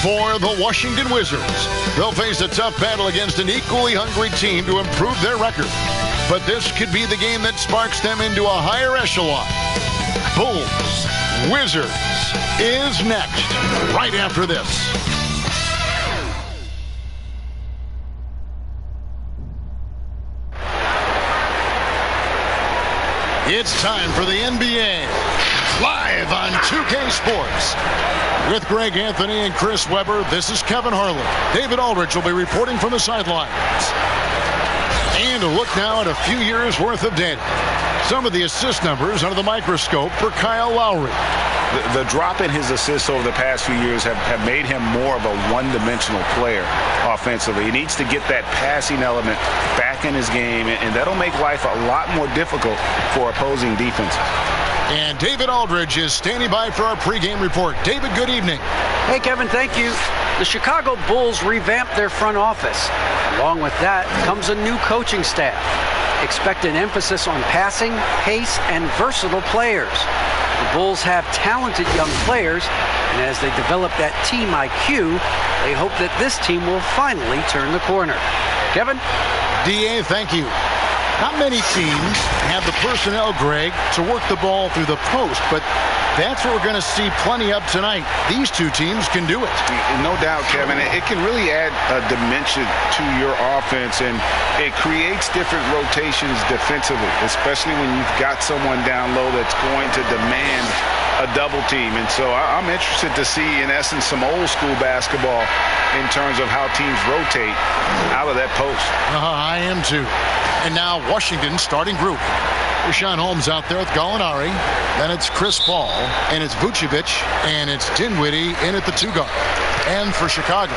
For the Washington Wizards, they'll face a tough battle against an equally hungry team to improve their record. But this could be the game that sparks them into a higher echelon. Bulls Wizards is next, right after this. It's time for the NBA, live on 2K Sports. With Greg Anthony and Chris Webber, this is Kevin Harlan. David Aldridge will be reporting from the sidelines. And a look now at a few years' worth of data. Some of the assist numbers under the microscope for Kyle Lowry. The drop in his assists over the past few years have made him more of a one-dimensional player offensively. He needs to get that passing element back in his game, and that'll make life a lot more difficult for opposing defenses. And David Aldridge is standing by for our pregame report. David, good evening. Hey, Kevin, thank you. The Chicago Bulls revamped their front office. Along with that comes a new coaching staff. Expect an emphasis on passing, pace, and versatile players. The Bulls have talented young players, and as they develop that team IQ, they hope that this team will finally turn the corner. Kevin? DA, thank you. Not many teams have the personnel, Greg, to work the ball through the post, but that's what we're going to see plenty of tonight. These two teams can do it. No doubt, Kevin. It can really add a dimension to your offense, and it creates different rotations defensively, especially when you've got someone down low that's going to demand a double team. And so I'm interested to see, in essence, some old school basketball in terms of how teams rotate out of that post. I am too. And now Washington starting group. Rashawn Holmes out there with Gallinari. Then it's Chris Paul, and it's Vucevic, and it's Dinwiddie in at the 2 guard. And for Chicago,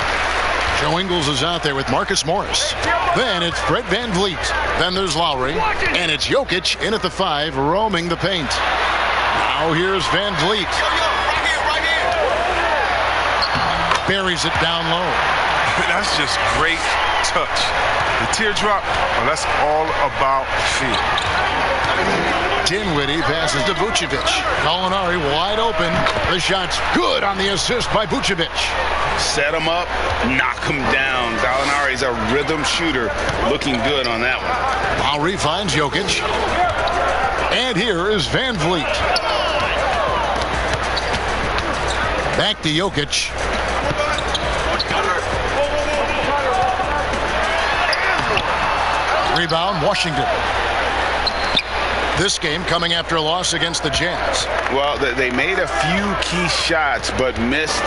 Joe Ingles is out there with Marcus Morris. Then it's Fred VanVleet. Then there's Lowry, and it's Jokic in at the 5, roaming the paint. Now here's VanVleet. Buries it down low. That's just great touch. The teardrop, well, that's all about feel. Dinwiddie passes to Vucevic. Gallinari wide open. The shot's good on the assist by Vucevic. Set him up, knock him down. Gallinari's a rhythm shooter, looking good on that one. Lowry finds Jokic. And here is VanVleet. Back to Jokic. Rebound, Washington. This game coming after a loss against the Jazz. Well, they made a few key shots, but missed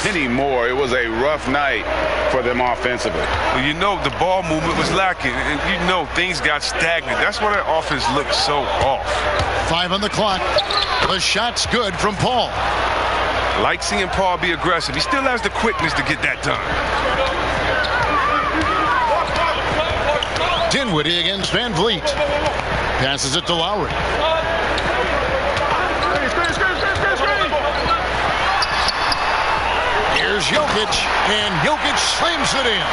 many more. It was a rough night for them offensively. Well, you know, the ball movement was lacking, and you know things got stagnant. That's why that offense looked so off. 5 on the clock. The shot's good from Paul. Like seeing Paul be aggressive. He still has the quickness to get that done. Dinwiddie against VanVleet. Passes it to Lowry. Here's Jokic, and Jokic slams it in.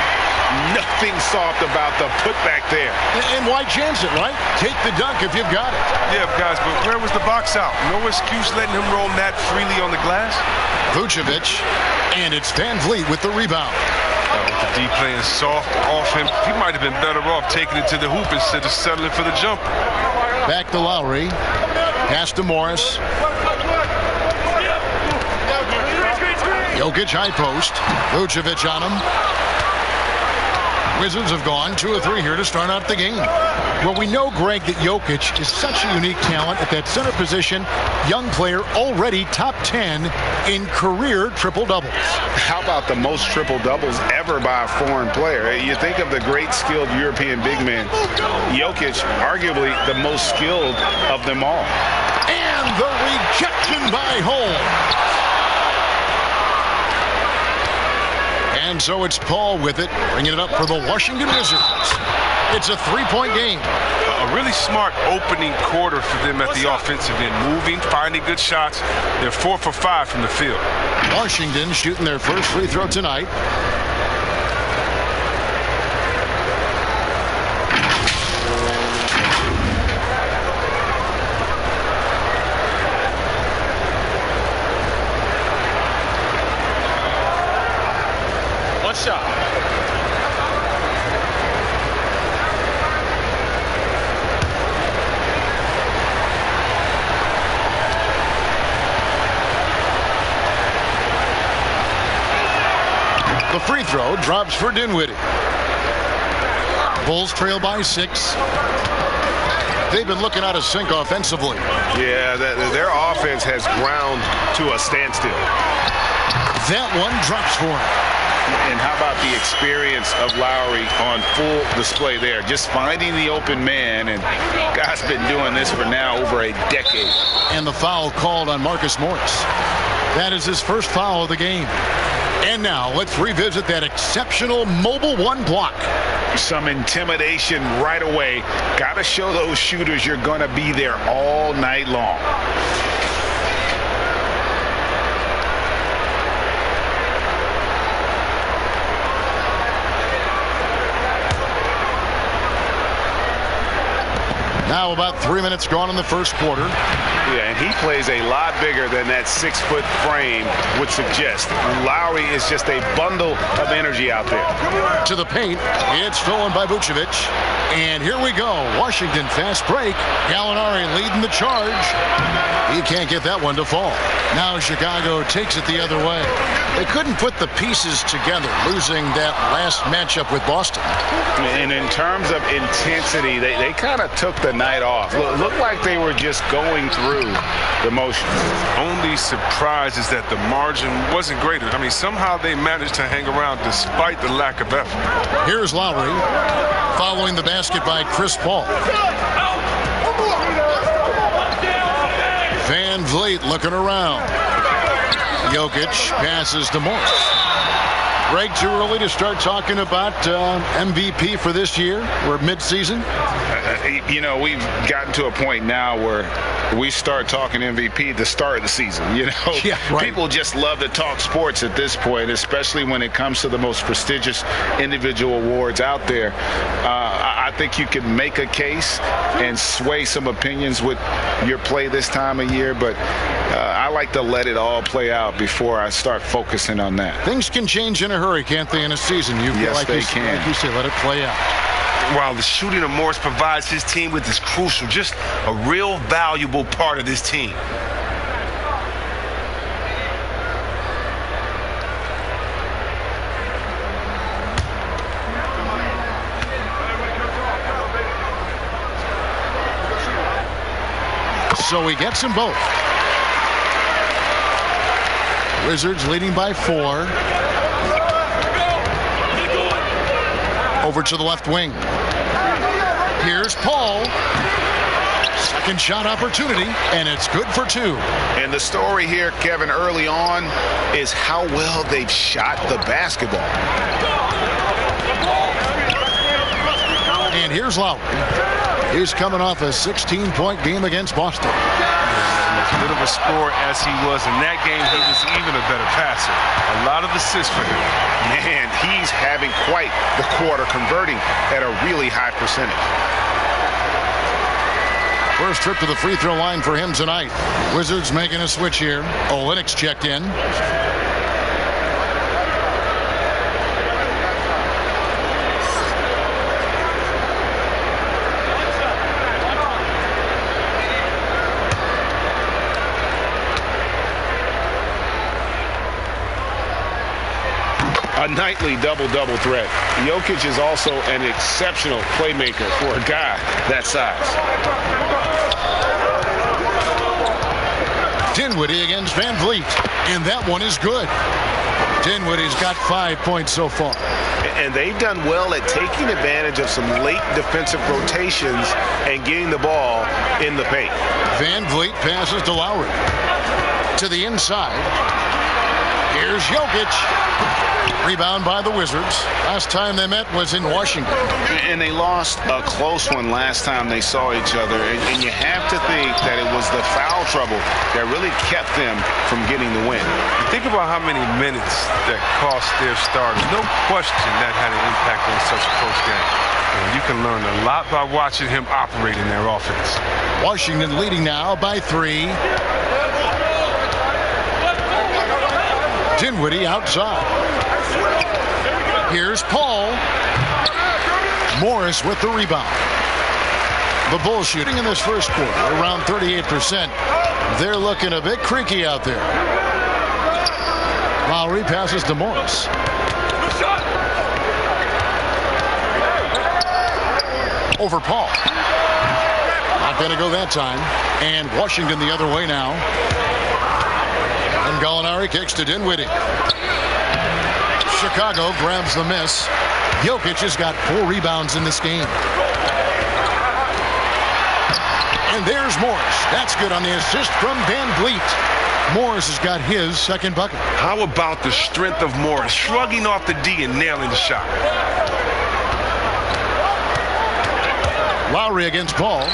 Nothing soft about the putback there. And why chance it, right? Take the dunk if you've got it. Yeah, guys, but where was the box out? No excuse letting him roam that freely on the glass. Vucevic, and it's VanVleet with the rebound. With the D playing soft off him, he might have been better off taking it to the hoop instead of settling for the jumper. Back to Lowry. Pass to Morris. Jokic high post. Vucevic on him. Wizards have gone 2 or 3 here to start out the game. Well, we know, Greg, that Jokic is such a unique talent at that center position. Young player, already top 10 in career triple-doubles. How about the most triple-doubles ever by a foreign player? You think of the great skilled European big men. Jokic, arguably the most skilled of them all. And the rejection by Holmes. And so it's Paul with it, bringing it up for the Washington Wizards. It's a 3-point game. A really smart opening quarter for them at the offensive end. Moving, finding good shots. They're 4 for 5 from the field. Washington shooting their first free throw tonight. shot. The free throw drops for Dinwiddie. Bulls trail by 6. They've been looking out of sync offensively. Yeah, their offense has ground to a standstill. That one drops for him. And how about the experience of Lowry on full display there? Just finding the open man, and guy's been doing this for now over a decade. And the foul called on Marcus Morris. That is his first foul of the game. And now let's revisit that exceptional mobile one block. Some intimidation right away. Got to show those shooters you're going to be there all night long. Now about 3 minutes gone in the first quarter. Yeah, and he plays a lot bigger than that 6-foot frame would suggest. Lowry is just a bundle of energy out there. To the paint. It's stolen by Vucevic. And here we go. Washington fast break. Gallinari leading the charge. He can't get that one to fall. Now Chicago takes it the other way. They couldn't put the pieces together, losing that last matchup with Boston. And in terms of intensity, they kind of took the night off. Looked like they were just going through the motions. Only surprise is that the margin wasn't greater. I mean, somehow they managed to hang around despite the lack of effort. Here's Lowry following the basket by Chris Paul. Van Vliet looking around. Jokic passes to Morris. Greg, too early to start talking about MVP for this year? We're mid-season. You know, we've gotten to a point now where we start talking MVP at the start of the season. You know, yeah, right. People just love to talk sports at this point, especially when it comes to the most prestigious individual awards out there. I think you can make a case and sway some opinions with your play this time of year, but I like to let it all play out before I start focusing on that. Things can change in a hurry, can't they, in a season? Yes, they can. Like you say, let it play out. While the shooting of Morris provides his team with this crucial, just a real valuable part of this team. So he gets them both. Wizards leading by 4. Over to the left wing. Here's Paul. Second shot opportunity, and it's good for 2. And the story here, Kevin, early on is how well they've shot the basketball. And here's Lowry. He's coming off a 16-point game against Boston. As good of a scorer as he was in that game, he was even a better passer. A lot of assists for him. Man, he's having quite the quarter, converting at a really high percentage. First trip to the free throw line for him tonight. Wizards making a switch here. Olynyk's checked in. A nightly double-double threat. Jokic is also an exceptional playmaker for a guy that size. Dinwiddie against Van Vliet, and that one is good. Dinwiddie's got 5 points so far. And they've done well at taking advantage of some late defensive rotations and getting the ball in the paint. Van Vliet passes to Lowry. To the inside. Here's Jokic. Rebound by the Wizards. Last time they met was in Washington. And they lost a close one last time they saw each other. And you have to think that it was the foul trouble that really kept them from getting the win. Think about how many minutes that cost their starters. No question that had an impact on such a close game. And you can learn a lot by watching him operate in their offense. Washington leading now by 3. Dinwiddie outside. Here's Paul. Morris with the rebound. The Bulls shooting in this first quarter around 38%. They're looking a bit creaky out there. Lowry passes to Morris. Over Paul. Not going to go that time. And Washington the other way now. And Gallinari kicks to Dinwiddie. Chicago grabs the miss. Jokic has got 4 rebounds in this game. And there's Morris. That's good on the assist from Van Vliet. Morris has got his second bucket. How about the strength of Morris, shrugging off the D and nailing the shot? Lowry against Paul.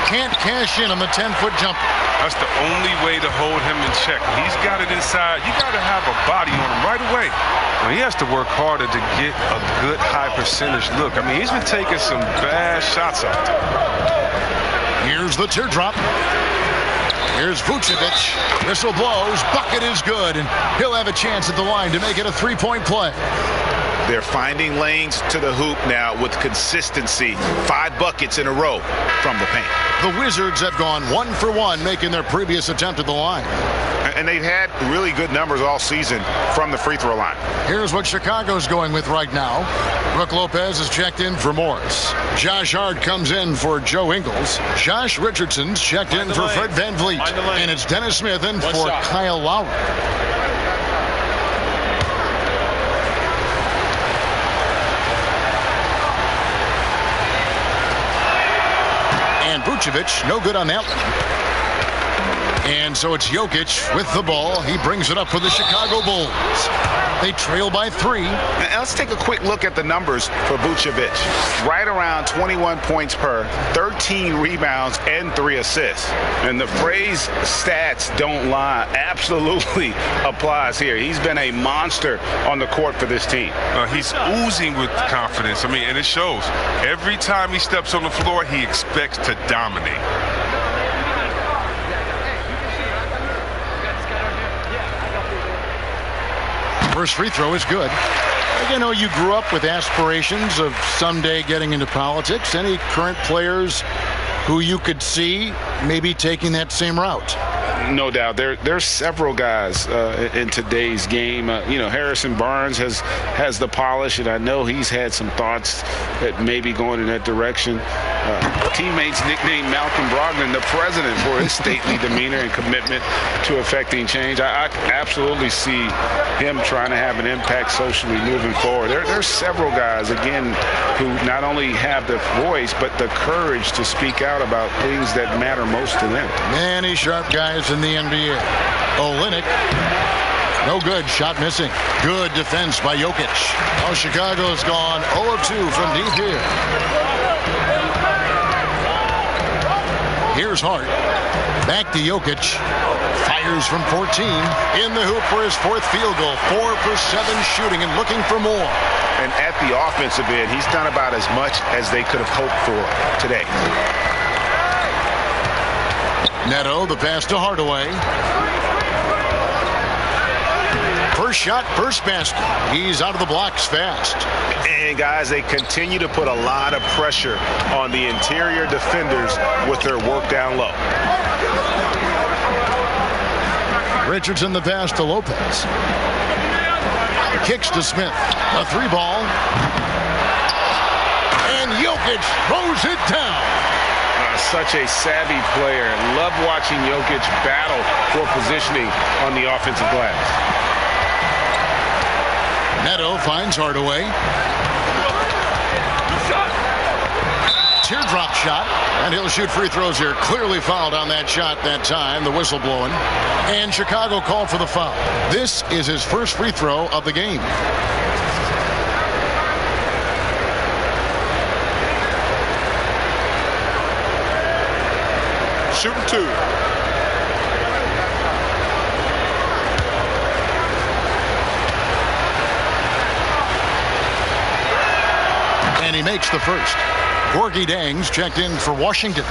Can't cash in on the 10-foot jumper. That's the only way to hold him in check. He's got it inside. You got to have a body on him right away. Now, he has to work harder to get a good high percentage look. I mean, he's been taking some bad shots out there. Here's the teardrop. Here's Vucevic. Whistle blows. Bucket is good, and he'll have a chance at the line to make it a 3-point play. They're finding lanes to the hoop now with consistency. 5 buckets in a row from the paint. The Wizards have gone 1 for 1, making their previous attempt at the line. And they've had really good numbers all season from the free throw line. Here's what Chicago's going with right now. Brook Lopez is checked in for Morris. Josh Hart comes in for Joe Ingles. Josh Richardson's checked in for Fred Van Vliet. And it's Dennis Smith in for Kyle Lowry. And Vucevic, no good on that one. And so it's Jokic with the ball. He brings it up for the Chicago Bulls. They trail by 3. Now let's take a quick look at the numbers for Vucevic. Right around 21 points per, 13 rebounds, and 3 assists. And the phrase stats don't lie absolutely applies here. He's been a monster on the court for this team. He's oozing with confidence. I mean, and it shows. Every time he steps on the floor, he expects to dominate. First free throw is good. You know, you grew up with aspirations of someday getting into politics. Any current players who you could see maybe taking that same route? No doubt. There's several guys in today's game. Harrison Barnes has the polish, and I know he's had some thoughts that maybe going in that direction. Teammates nicknamed Malcolm Brogdon the president for his stately demeanor and commitment to affecting change. I absolutely see him trying to have an impact socially moving forward. There's several guys, again, who not only have the voice, but the courage to speak out about things that matter most to them. Many sharp guys in the NBA. Olynyk, no good. Shot missing. Good defense by Jokic. Now Chicago's gone 0 of 2 from deep here. Here's Hart. Back to Jokic. Fires from 14. In the hoop for his 4th field goal. 4 for 7 shooting and looking for more. And at the offensive end, he's done about as much as they could have hoped for today. Neto, the pass to Hardaway. First shot, first basket. He's out of the blocks fast. And guys, they continue to put a lot of pressure on the interior defenders with their work down low. Richardson the pass to Lopez. Kicks to Smith. A 3-ball. And Jokic throws it down. Such a savvy player. Love watching Jokic battle for positioning on the offensive glass. Neto finds Hardaway. Teardrop shot, and he'll shoot free throws here. Clearly fouled on that shot that time, the whistle blowing. And Chicago called for the foul. This is his first free throw of the game. Shooting 2. And he makes the first. Gorgie Dangs checked in for Washington.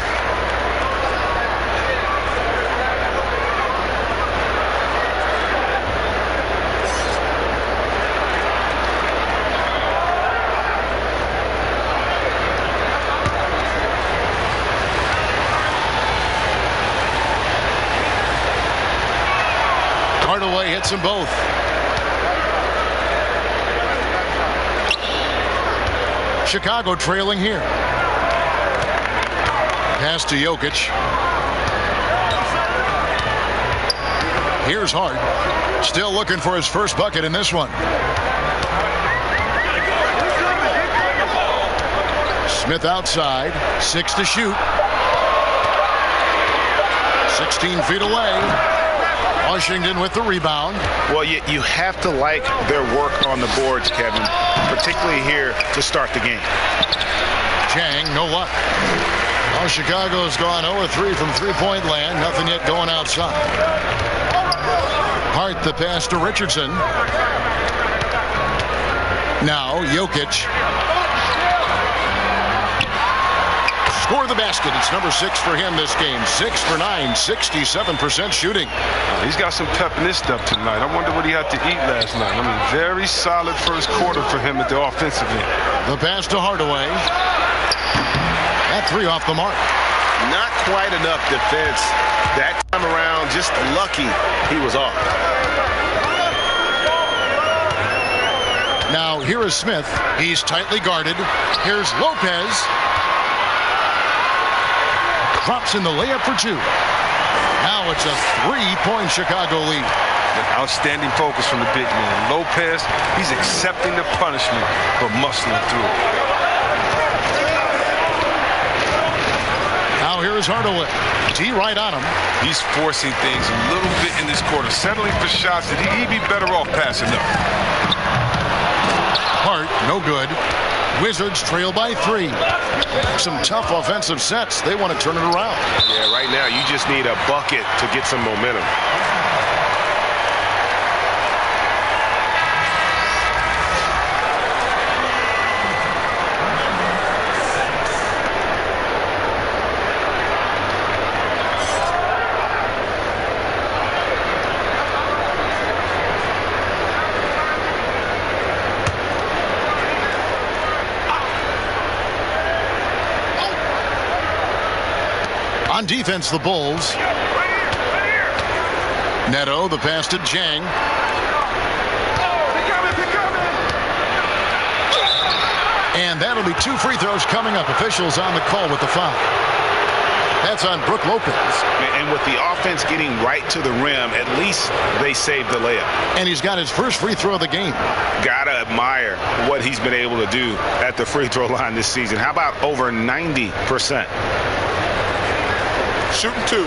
Hardaway hits them both. Chicago trailing here. Pass to Jokic. Here's Hart. Still looking for his first bucket in this one. Smith outside. 6 to shoot. 16 feet away. Washington with the rebound. Well, you have to like their work on the boards, Kevin, particularly here to start the game. Chang, no luck. Well, Chicago's gone 0-3 from three-point land. Nothing yet going outside. Hart the pass to Richardson. Now Jokic. Score the basket. It's number 6 for him this game. 6 for 9, 67% shooting. He's got some pep in his step tonight. I wonder what he had to eat last night. I mean, very solid first quarter for him at the offensive end. The pass to Hardaway. That 3 off the mark. Not quite enough defense that time around. Just lucky he was off. Now here is Smith. He's tightly guarded. Here's Lopez. Drops in the layup for 2. Now it's a 3-point Chicago lead. Outstanding focus from the big man. Lopez, he's accepting the punishment but muscling through. Now here is Hardaway. T right on him. He's forcing things a little bit in this quarter, settling for shots that he'd be better off passing up. Hart, no good. Wizards trail by 3. Some tough offensive sets. They want to turn it around. Yeah, right now you just need a bucket to get some momentum. On defense, the Bulls. Neto, the pass to Jang. And that'll be 2 free throws coming up. Officials on the call with the foul. That's on Brook Lopez. And with the offense getting right to the rim, at least they saved the layup. And he's got his first free throw of the game. Gotta admire what he's been able to do at the free throw line this season. How about over 90%? Shooting 2.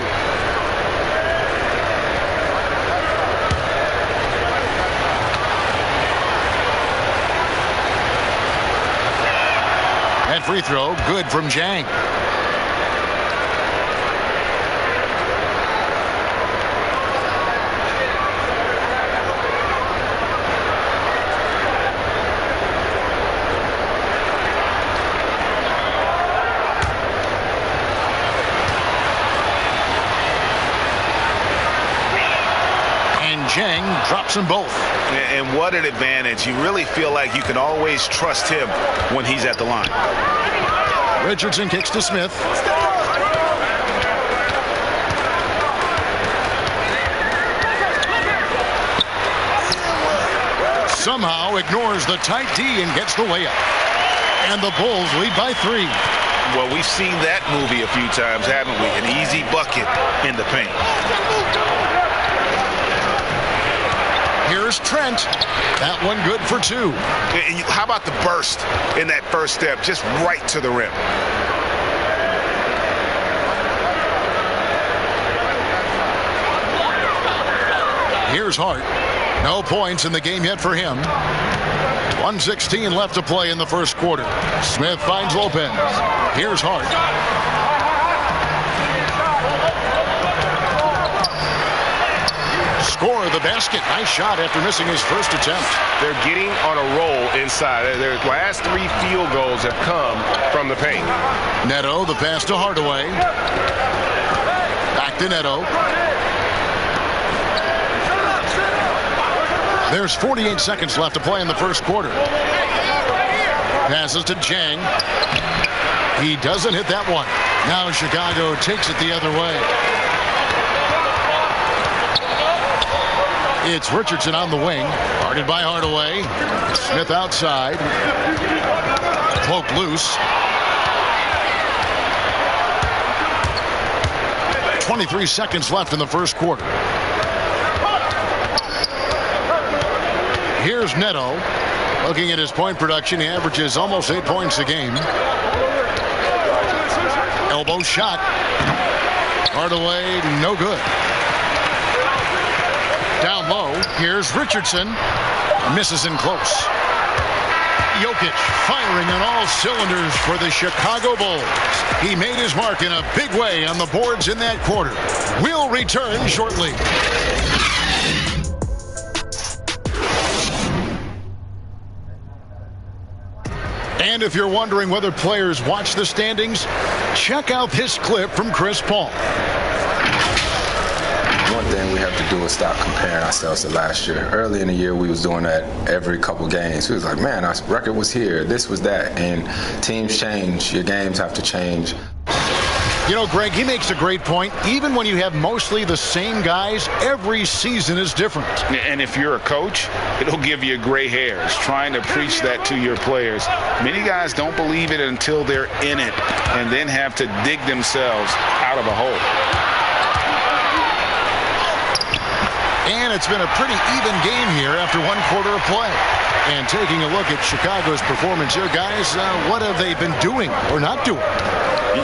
That free throw, good from Jang. Jang drops them both. And what an advantage. You really feel like you can always trust him when he's at the line. Richardson kicks to Smith. Somehow ignores the tight D and gets the layup. And the Bulls lead by 3. Well, we've seen that movie a few times, haven't we? An easy bucket in the paint. Here's Trent. That one good for 2. And how about the burst in that first step, just right to the rim? Here's Hart. No points in the game yet for him. 1:16 left to play in the first quarter. Smith finds Lopez. Here's Hart. Score the basket. Nice shot after missing his first attempt. They're getting on a roll inside. Their last 3 field goals have come from the paint. Neto, the pass to Hardaway. Back to Neto. There's 48 seconds left to play in the first quarter. Passes to Jang. He doesn't hit that one. Now Chicago takes it the other way. It's Richardson on the wing. Guarded by Hardaway. Smith outside. Cloak loose. 23 seconds left in the first quarter. Here's Neto. Looking at his point production, he averages almost 8 points a game. Elbow shot. Hardaway, no good. Down low, here's Richardson. Misses in close. Jokic firing on all cylinders for the Chicago Bulls. He made his mark in a big way on the boards in that quarter. We'll return shortly. And if you're wondering whether players watch the standings, check out this clip from Chris Paul. One thing we have to do is stop comparing ourselves to last year. Early in the year, we was doing that every couple games. We was like, man, our record was here, this was that. And teams change, your games have to change. You know, Greg, he makes a great point. Even when you have mostly the same guys, every season is different. And if you're a coach, it'll give you gray hairs trying to preach that to your players. Many guys don't believe it until they're in it and then have to dig themselves out of a hole. And it's been a pretty even game here after one quarter of play. And taking a look at Chicago's performance here, guys, what have they been doing or not doing?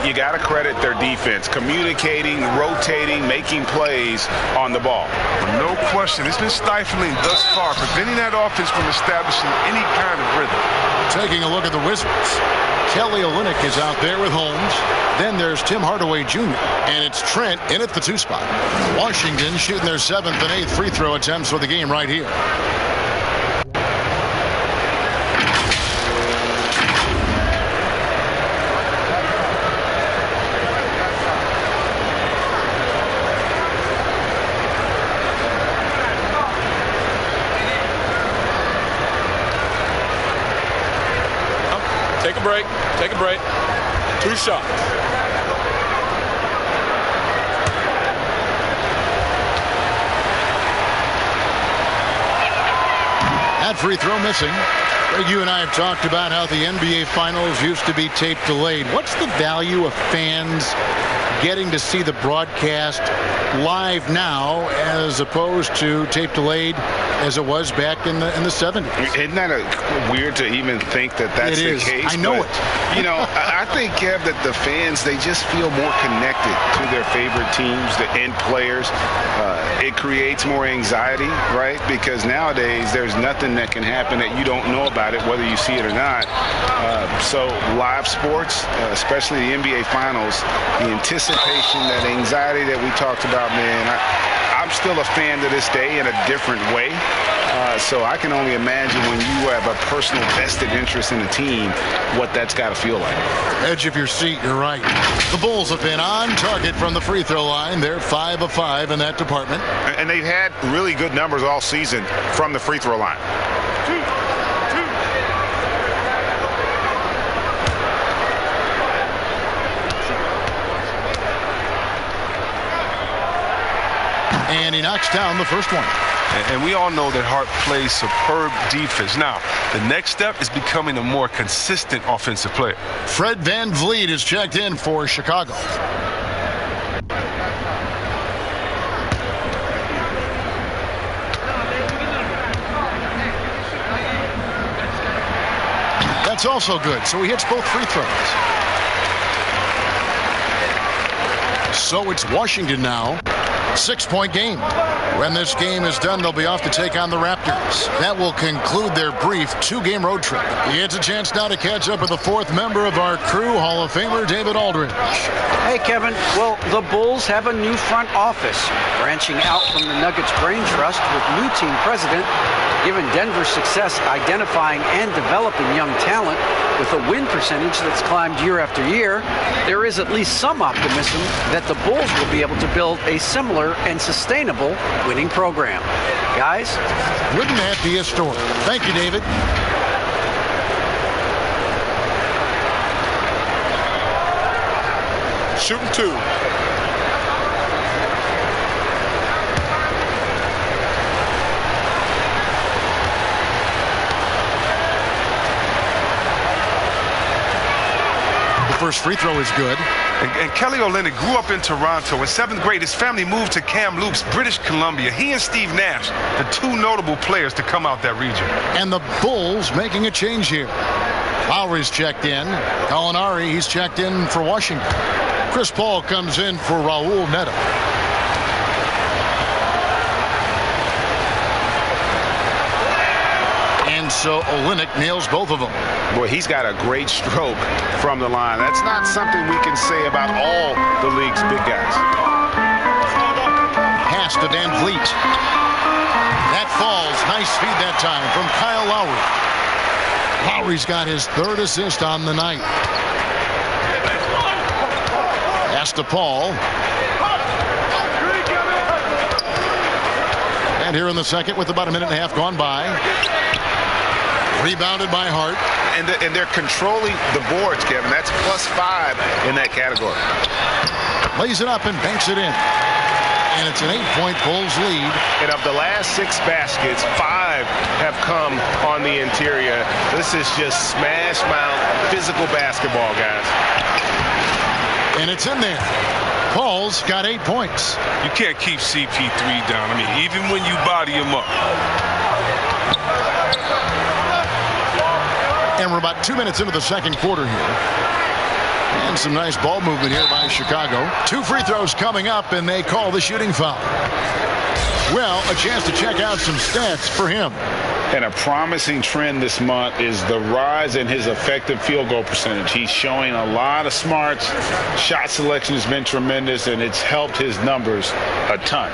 You got to credit their defense, communicating, rotating, making plays on the ball. No question. It's been stifling thus far, preventing that offense from establishing any kind of rhythm. Taking a look at the Wizards. Kelly Olynyk is out there with Holmes. Then there's Tim Hardaway Jr. And it's Trent in at the 2 spot. Washington shooting their 7th and 8th free throw attempts for the game right here. Take a break. 2 shots. That free throw missing. Greg, you and I have talked about how the NBA Finals used to be tape delayed. What's the value of fans getting to see the broadcast live now as opposed to tape delayed as it was back in the 70s? Isn't that weird to even think that that's the case? I know it. You know, I think, Kev, that the fans, they just feel more connected to their favorite teams, the end players. It creates more anxiety, right? Because nowadays there's nothing that can happen that you don't know about it, whether you see it or not. So live sports, especially the NBA Finals, the anticipation, that anxiety that we talked about, man, I'm still a fan to this day in a different way. So I can only imagine when you have a personal vested interest in a team, what that's got to feel like. Edge of your seat, you're right. The Bulls have been on target from the free throw line. They're 5 of 5 in that department. And they've had really good numbers all season from the free throw line. And he knocks down the first one. And we all know that Hart plays superb defense. Now, the next step is becoming a more consistent offensive player. Fred VanVleet is checked in for Chicago. That's also good, so he hits both free throws. So it's Washington now. 6-point game. When this game is done, they'll be off to take on the Raptors. That will conclude their brief 2-game road trip. It's a chance now to catch up with the 4th member of our crew, Hall of Famer David Aldridge. Hey, Kevin. Well, the Bulls have a new front office, branching out from the Nuggets brain trust with new team president. Given Denver's success identifying and developing young talent with a win percentage that's climbed year after year, there is at least some optimism that the Bulls will be able to build a similar and sustainable winning program. Guys? Wouldn't that be a story? Thank you, David. Shooting 2. first free throw is good. And Kelly Olynyk grew up in Toronto. In 7th grade, his family moved to Kamloops, British Columbia. He and Steve Nash, the 2 notable players to come out that region. And the Bulls making a change here. Lowry's checked in. Gallinari, he's checked in for Washington. Chris Paul comes in for Raul Neto. And so Olynyk nails both of them. Boy, he's got a great stroke from the line. That's not something we can say about all the league's big guys. Pass to Van Vliet. That falls. Nice feed that time from Kyle Lowry. Lowry's got his 3rd assist on the night. Pass to Paul. And here in the second with about a minute and a half gone by. Rebounded by Hart. And they're controlling the boards, Kevin. That's +5 in that category. Lays it up and banks it in. And it's an 8-point Bulls lead. And of the last 6 baskets, 5 have come on the interior. This is just smash mouth physical basketball, guys. And it's in there. Paul's got 8 points. You can't keep CP3 down. I mean, even when you body him up. And we're about 2 minutes into the second quarter here. And some nice ball movement here by Chicago. 2 free throws coming up, and they call the shooting foul. Well, a chance to check out some stats for him. And a promising trend this month is the rise in his effective field goal percentage. He's showing a lot of smarts. Shot selection has been tremendous, and it's helped his numbers a ton.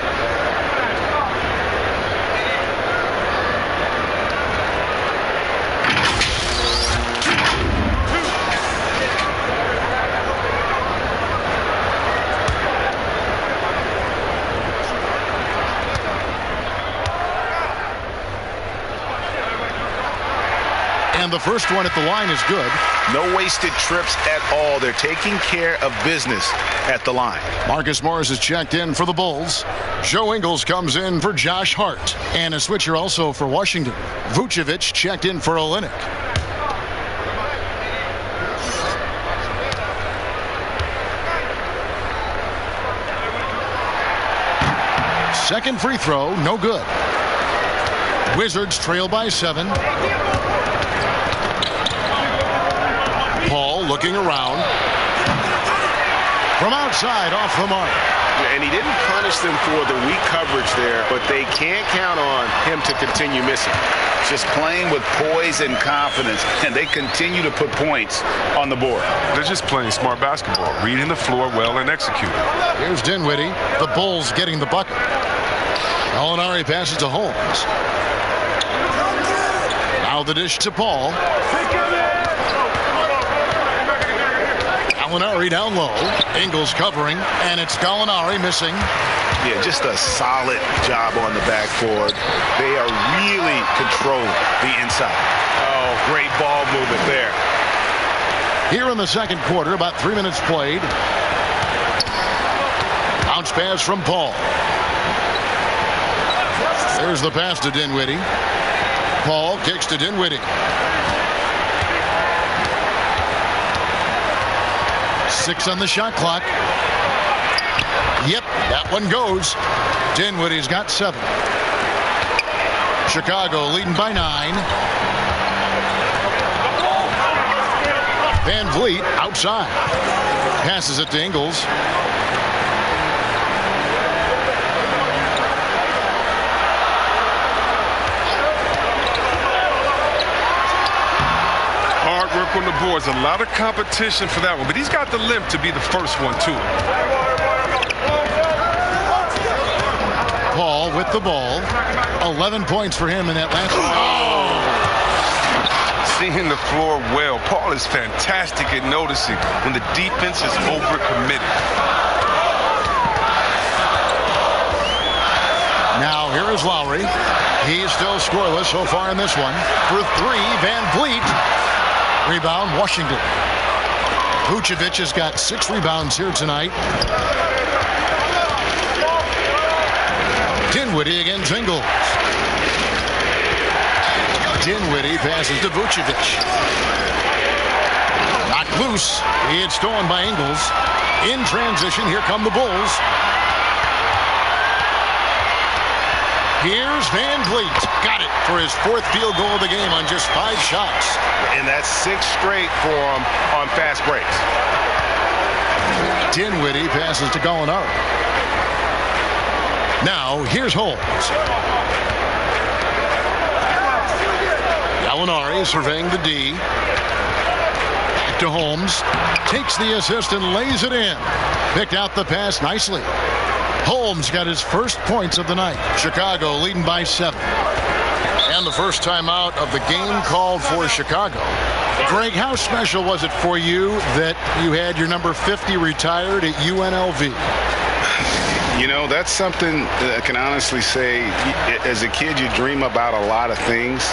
And the first one at the line is good. No wasted trips at all. They're taking care of business at the line. Marcus Morris is checked in for the Bulls. Joe Ingles comes in for Josh Hart. And a switcher also for Washington. Vucevic checked in for Olynyk. Second free throw, no good. Wizards trail by 7. Paul looking around. From outside, off the mark. And he didn't punish them for the weak coverage there, but they can't count on him to continue missing. Just playing with poise and confidence, and they continue to put points on the board. They're just playing smart basketball, reading the floor well and executing. Here's Dinwiddie. The Bulls getting the bucket. Gallinari passes to Holmes. Now the dish to Paul. Gallinari down low. Ingles covering, and it's Gallinari missing. Yeah, just a solid job on the backboard. They are really controlling the inside. Oh, great ball movement there. Here in the second quarter, about 3 minutes played. Bounce pass from Paul. There's the pass to Dinwiddie. Paul kicks to Dinwiddie. 6 on the shot clock. Yep, that one goes. Dinwiddie's got 7. Chicago leading by 9. Van Vliet outside. Passes it to Ingles. Hard work on the boards. A lot of competition for that one, but he's got the limp to be the first one, too. Paul with the ball. 11 points for him in that last one. Oh! Seeing the floor well. Paul is fantastic at noticing when the defense is overcommitted. Now here is Lowry. He's still scoreless so far in this one. For 3, Van Vliet. Rebound, Washington. Vucevic has got 6 rebounds here tonight. Dinwiddie against Ingles. Dinwiddie passes to Vucevic. Knocked loose. It's stolen by Ingles. In transition, here come the Bulls. Here's Van Vliet. Got it for his 4th field goal of the game on just 5 shots. And that's 6 straight for him on fast breaks. Dinwiddie passes to Gallinari. Now, here's Holmes. Gallinari surveying the D. Back to Holmes. Takes the assist and lays it in. Picked out the pass nicely. Holmes got his first points of the night. Chicago leading by 7. And the first time out of the game called for Chicago. Greg, how special was it for you that you had your number 50 retired at UNLV? You know, that's something that I can honestly say. As a kid, you dream about a lot of things,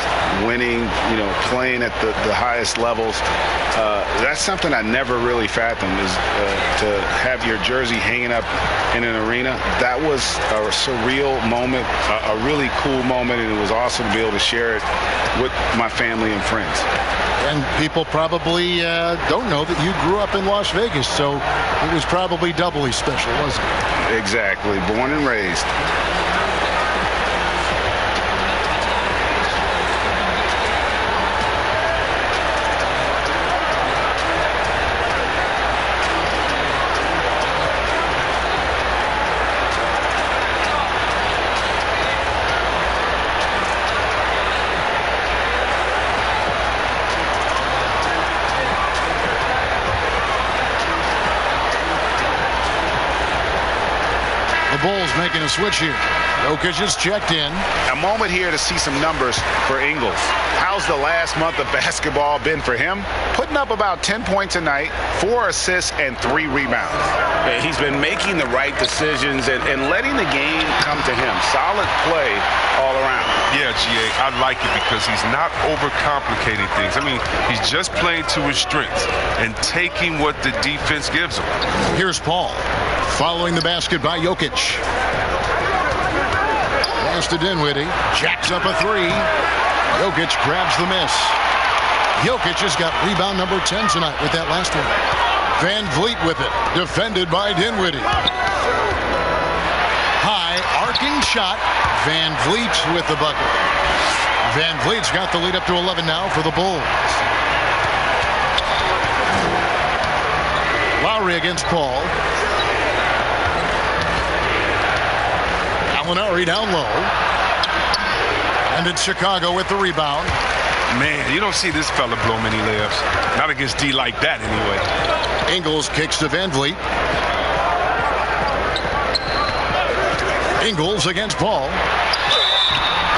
winning, you know, playing at the highest levels. That's something I never really fathomed, is to have your jersey hanging up in an arena. That was a surreal moment, a really cool moment, and it was awesome to be able to share it with my family and friends. And people probably don't know that you grew up in Las Vegas, so it was probably doubly special, wasn't it? Exactly. Born and raised. Bulls making a switch here. Jokic is checked in. A moment here to see some numbers for Ingles. How's the last month of basketball been for him? Putting up about 10 points a night, 4 assists, and 3 rebounds. He's been making the right decisions and letting the game come to him. Solid play all around. Yeah, GA, I like it because he's not overcomplicating things. I mean, he's just playing to his strengths and taking what the defense gives him. Here's Paul. Following the basket by Jokic. Pass to Dinwiddie. Jacks up a 3. Jokic grabs the miss. Jokic has got rebound number 10 tonight with that last one. Van Vliet with it. Defended by Dinwiddie. High arcing shot. Van Vliet with the bucket. Van Vliet's got the lead up to 11 now for the Bulls. Lowry against Paul. Gallinari down low. And it's Chicago with the rebound. Man, you don't see this fella blow many layups. Not against D like that, anyway. Ingles kicks to Van Vliet. Ingles against Paul.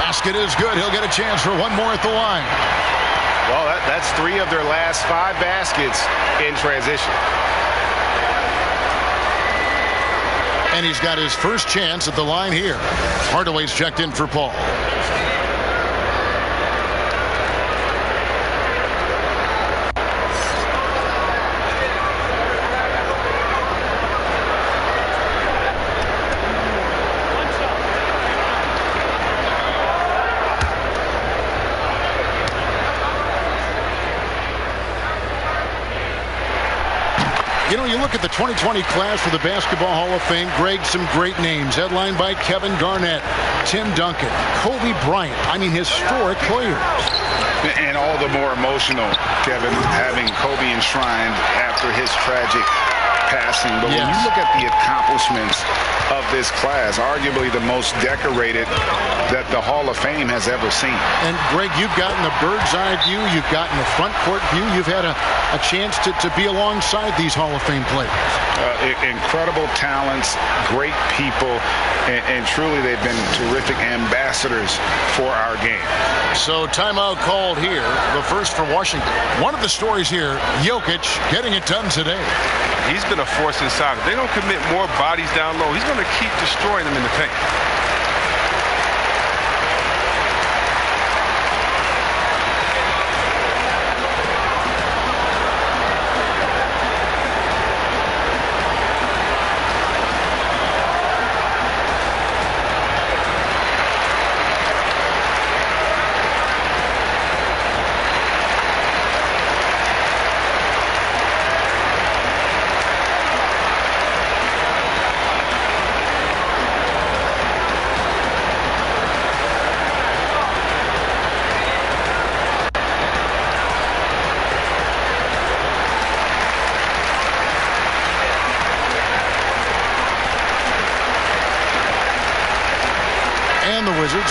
Basket is good. He'll get a chance for one more at the line. Well, that's 3 of their last 5 baskets in transition. And he's got his first chance at the line here. Hardaway's checked in for Paul. You know, you look at the 2020 class for the Basketball Hall of Fame, Greg, some great names. Headlined by Kevin Garnett, Tim Duncan, Kobe Bryant. I mean, historic players. And all the more emotional, Kevin, having Kobe enshrined after his tragic passing. But when you look at the accomplishments of this class, arguably the most decorated that the Hall of Fame has ever seen. And Greg, you've gotten a bird's eye view. You've gotten a front court view. You've had a chance to be alongside these Hall of Fame players. Incredible talents, great people, and truly they've been terrific ambassadors for our game. So timeout called here, the first for Washington. One of the stories here, Jokic getting it done today. He's been a force inside. If they don't commit more bodies down low, he's going to keep destroying them in the paint.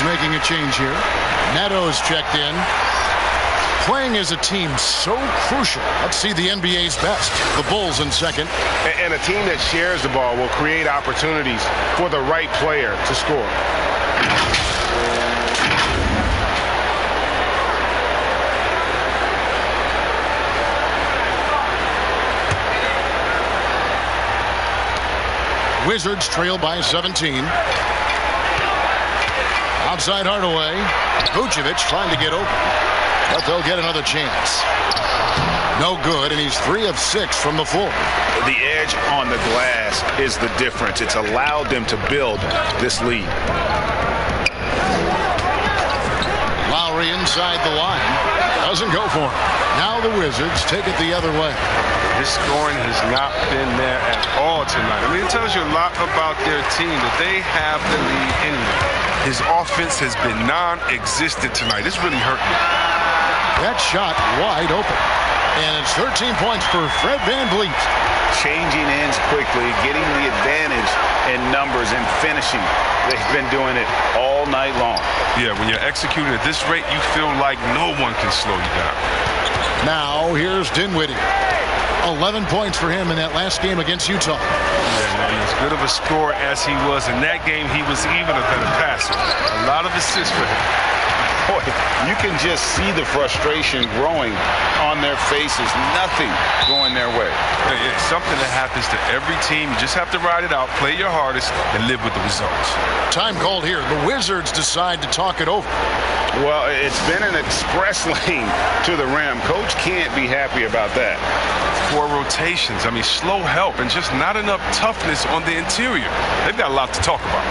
Wizards making a change here. Neto's checked in. Playing as a team so crucial. Let's see the NBA's best. The Bulls in second. And a team that shares the ball will create opportunities for the right player to score. Wizards trail by 17. Outside Hardaway. Vucevic trying to get open. But they'll get another chance. No good, and he's 3 of 6 from the floor. The edge on the glass is the difference. It's allowed them to build this lead. Lowry inside the line. Doesn't go for him. Now the Wizards take it the other way. His scoring has not been there at all tonight. I mean, it tells you a lot about their team that they have the lead anyway. His offense has been non-existent tonight. It's really hurt me. That shot wide open. And it's 13 points for Fred VanVleet. Changing ends quickly, getting the advantage in numbers and finishing. They've been doing it all night long. Yeah, when you're executing at this rate, you feel like no one can slow you down. Now here's Dinwiddie. 11 points for him in that last game against Utah. Yeah, man, as good of a scorer as he was in that game, he was even a better passer. A lot of assists for him. Boy, you can just see the frustration growing on their faces. Nothing going their way. It's something that happens to every team. You just have to ride it out, play your hardest, and live with the results. Time called here. The Wizards decide to talk it over. Well, it's been an express lane to the rim. Coach can't be happy about that. 4 rotations. I mean, slow help and just not enough toughness on the interior. They've got a lot to talk about.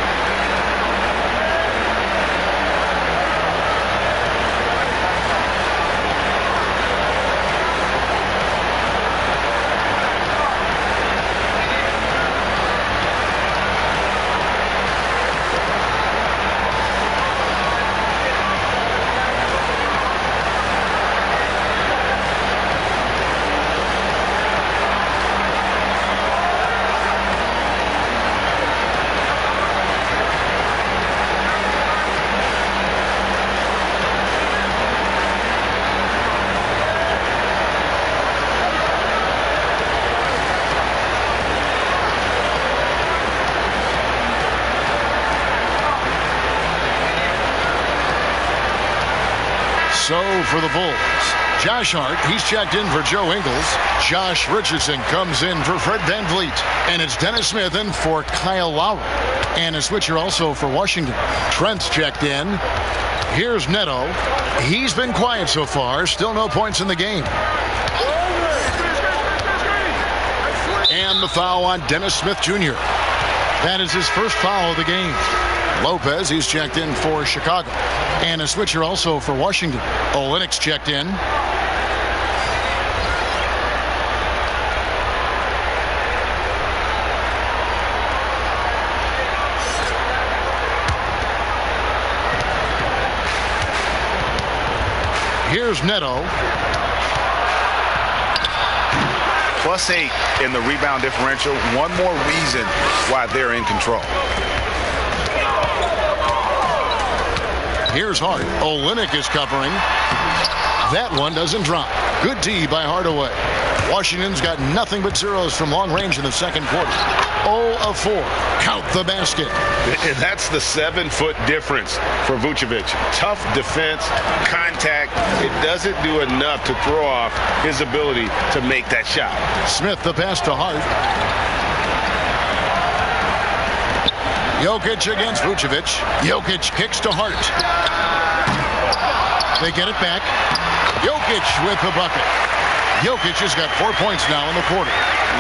So for the Bulls, Josh Hart, he's checked in for Joe Ingles. Josh Richardson comes in for Fred VanVleet. And it's Dennis Smith in for Kyle Lowry. And a switcher also for Washington. Trent's checked in. Here's Neto. He's been quiet so far. Still no points in the game. And the foul on Dennis Smith Jr. That is his first foul of the game. Lopez, he's checked in for Chicago. And a switcher also for Washington. Olynyk's checked in. Here's Neto. +8 in the rebound differential. One more reason why they're in control. Here's Hart. Olynyk is covering. That one doesn't drop. Good D by Hardaway. Washington's got nothing but zeros from long range in the second quarter. 0 of 4. Count the basket. And that's the 7-foot difference for Vucevic. Tough defense, contact. It doesn't do enough to throw off his ability to make that shot. Smith the pass to Hart. Jokic against Vucevic. Jokic kicks to Hart. They get it back. Jokic with the bucket. Jokic has got 4 points now in the quarter.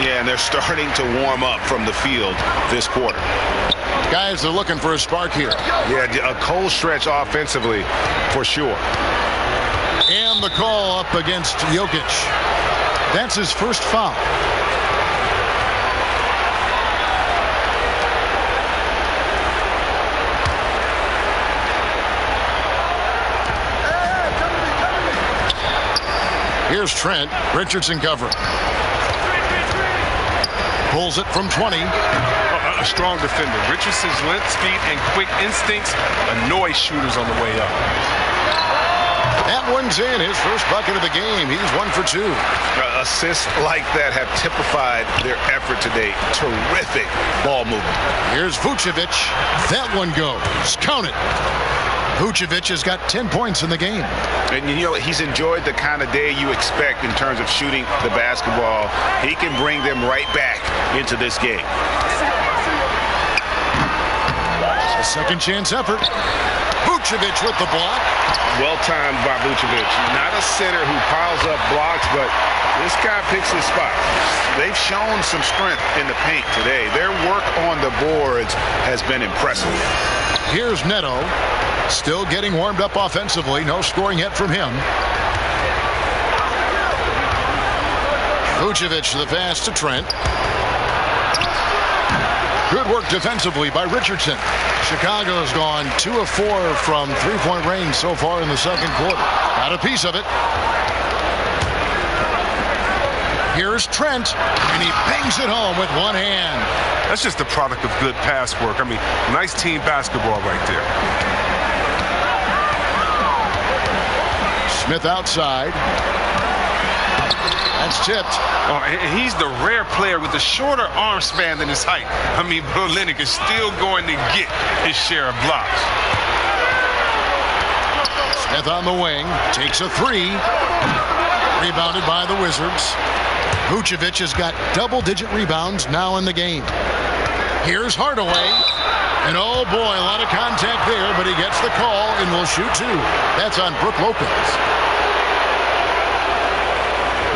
Yeah, and they're starting to warm up from the field this quarter. Guys are looking for a spark here. Yeah, a cold stretch offensively for sure. And the call up against Jokic. That's his first foul. Here's Trent. Richardson covering. Pulls it from 20. a strong defender. Richardson's length, speed, and quick instincts annoy shooters on the way up. That one's in. His first bucket of the game. He's 1 for 2. Assists like that have typified their effort today. Terrific ball movement. Here's Vucevic. That one goes. Count it. Vucevic has got 10 points in the game. And you know, he's enjoyed the kind of day you expect in terms of shooting the basketball. He can bring them right back into this game. A second chance effort. Vucevic with the block. Well timed by Vucevic. Not a center who piles up blocks, but this guy picks his spot. They've shown some strength in the paint today. Their work on the boards has been impressive. Here's Neto. Still getting warmed up offensively. No scoring yet from him. Vucevic the pass to Trent. Good work defensively by Richardson. Chicago's gone 2 of 4 from three-point range so far in the second quarter. Got a piece of it. Here's Trent, and he bangs it home with one hand. That's just the product of good pass work. I mean, nice team basketball right there. Smith outside. That's tipped. Oh, and he's the rare player with a shorter arm span than his height. I mean, Olynyk is still going to get his share of blocks. Smith on the wing, takes a 3. Rebounded by the Wizards. Vucevic has got double-digit rebounds now in the game. Here's Hardaway. And oh boy, a lot of contact there, but he gets the call and will shoot 2. That's on Brook Lopez.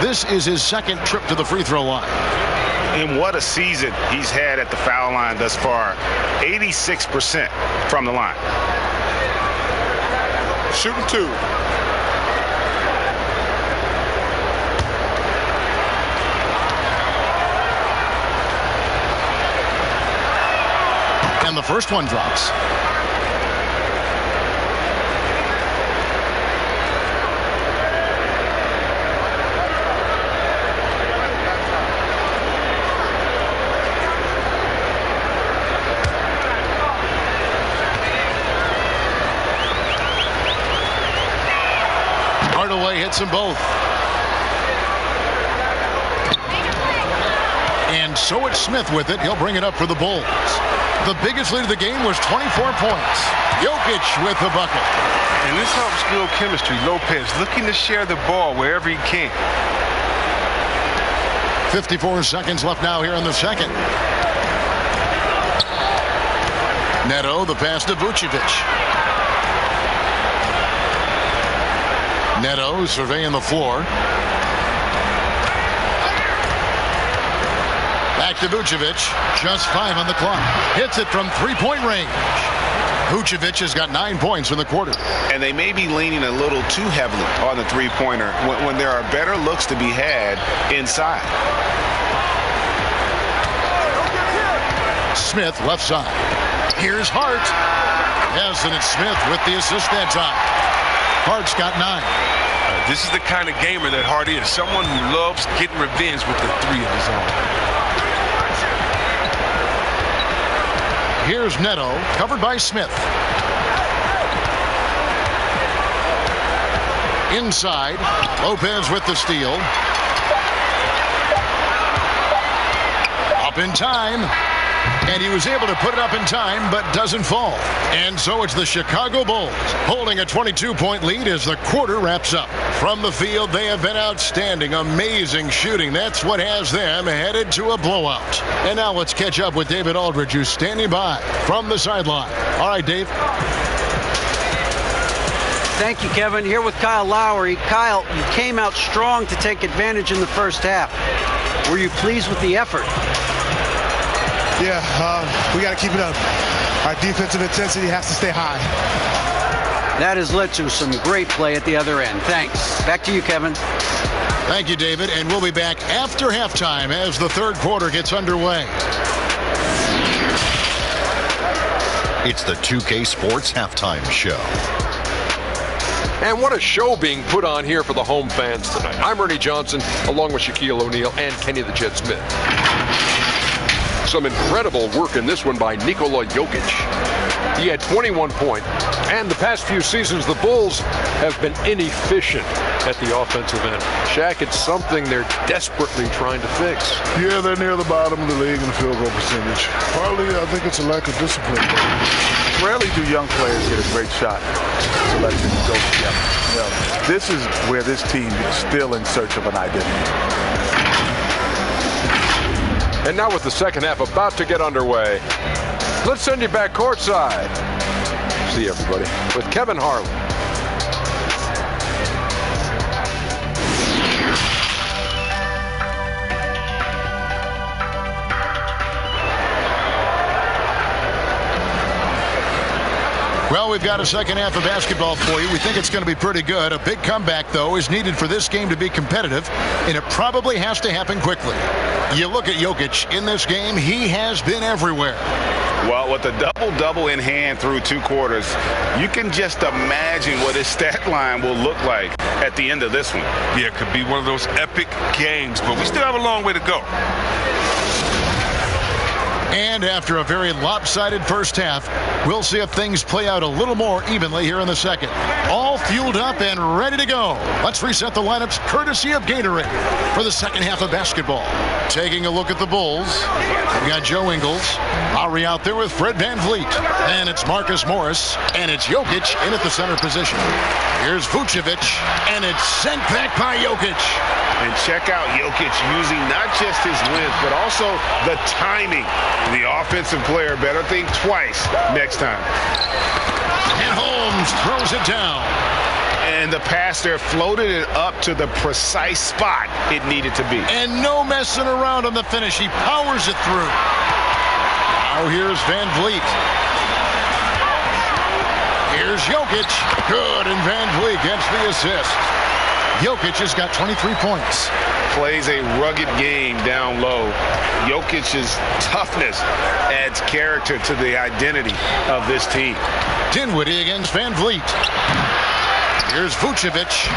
This is his second trip to the free throw line. And what a season he's had at the foul line thus far. 86% from the line. Shooting 2. And the first one drops. Hardaway hits them both. And so it's Smith with it. He'll bring it up for the Bulls. The biggest lead of the game was 24 points. Jokic with the bucket. And this helps build chemistry. Lopez looking to share the ball wherever he can. 54 seconds left now here in the second. Neto, the pass to Vucevic. Neto surveying the floor. Back to Vucevic. Just 5 on the clock. Hits it from three-point range. Vucevic has got 9 points in the quarter. And they may be leaning a little too heavily on the three-pointer when there are better looks to be had inside. Smith left side. Here's Hart. Yes, and it's Smith with the assist that time. Hart's got 9. This is the kind of gamer that Hart is. Someone who loves getting revenge with the 3 of his own. Here's Neto, covered by Smith. Inside, Lopez with the steal. Up in time. And he was able to put it up in time, but doesn't fall. And so it's the Chicago Bulls holding a 22-point lead as the quarter wraps up. From the field, they have been outstanding. Amazing shooting. That's what has them headed to a blowout. And now let's catch up with David Aldridge, who's standing by from the sideline. All right, Dave. Thank you, Kevin. Here with Kyle Lowry. Kyle, you came out strong to take advantage in the first half. Were you pleased with the effort? Yeah, we got to keep it up. Our defensive intensity has to stay high. That has led to some great play at the other end. Thanks. Back to you, Kevin. Thank you, David. And we'll be back after halftime as the third quarter gets underway. It's the 2K Sports Halftime Show. And what a show being put on here for the home fans tonight. I'm Ernie Johnson, along with Shaquille O'Neal and Kenny the Jet Smith. some incredible work in this one by Nikola Jokic. He had 21 points. And the past few seasons, the Bulls have been inefficient at the offensive end. Shaq, it's something they're desperately trying to fix. Yeah, they're near the bottom of the league in the field goal percentage. Partly, I think it's a lack of discipline. Rarely do young players get a great shot selection to go together. Yeah. This is where this team is still in search of an identity. And now with the second half about to get underway, let's send you back courtside. See everybody with Kevin Harlan. Well, we've got a second half of basketball for you. We think it's going to be pretty good. A big comeback, though, is needed for this game to be competitive, and it probably has to happen quickly. You look at Jokic in this game, he has been everywhere. Well, with a double-double in hand through 2 quarters, you can just imagine what his stat line will look like at the end of this one. Yeah, it could be one of those epic games, but we still have a long way to go. And after a very lopsided first half, we'll see if things play out a little more evenly here in the second. All fueled up and ready to go. Let's reset the lineups courtesy of Gatorade for the second half of basketball. Taking a look at the Bulls, we've got Joe Ingles, Lowry out there with Fred VanVleet, and it's Marcus Morris, and it's Jokic in at the center position. Here's Vucevic, and it's sent back by Jokic. And check out Jokic using not just his width, but also the timing. The offensive player better think twice next time. And Holmes throws it down. And the pass there floated it up to the precise spot it needed to be. And no messing around on the finish. He powers it through. Now here's VanVleet. Here's Jokic. Good, and VanVleet gets the assist. Jokic has got 23 points. Plays a rugged game down low. Jokic's toughness adds character to the identity of this team. Dinwiddie against VanVleet. Here's Vucevic.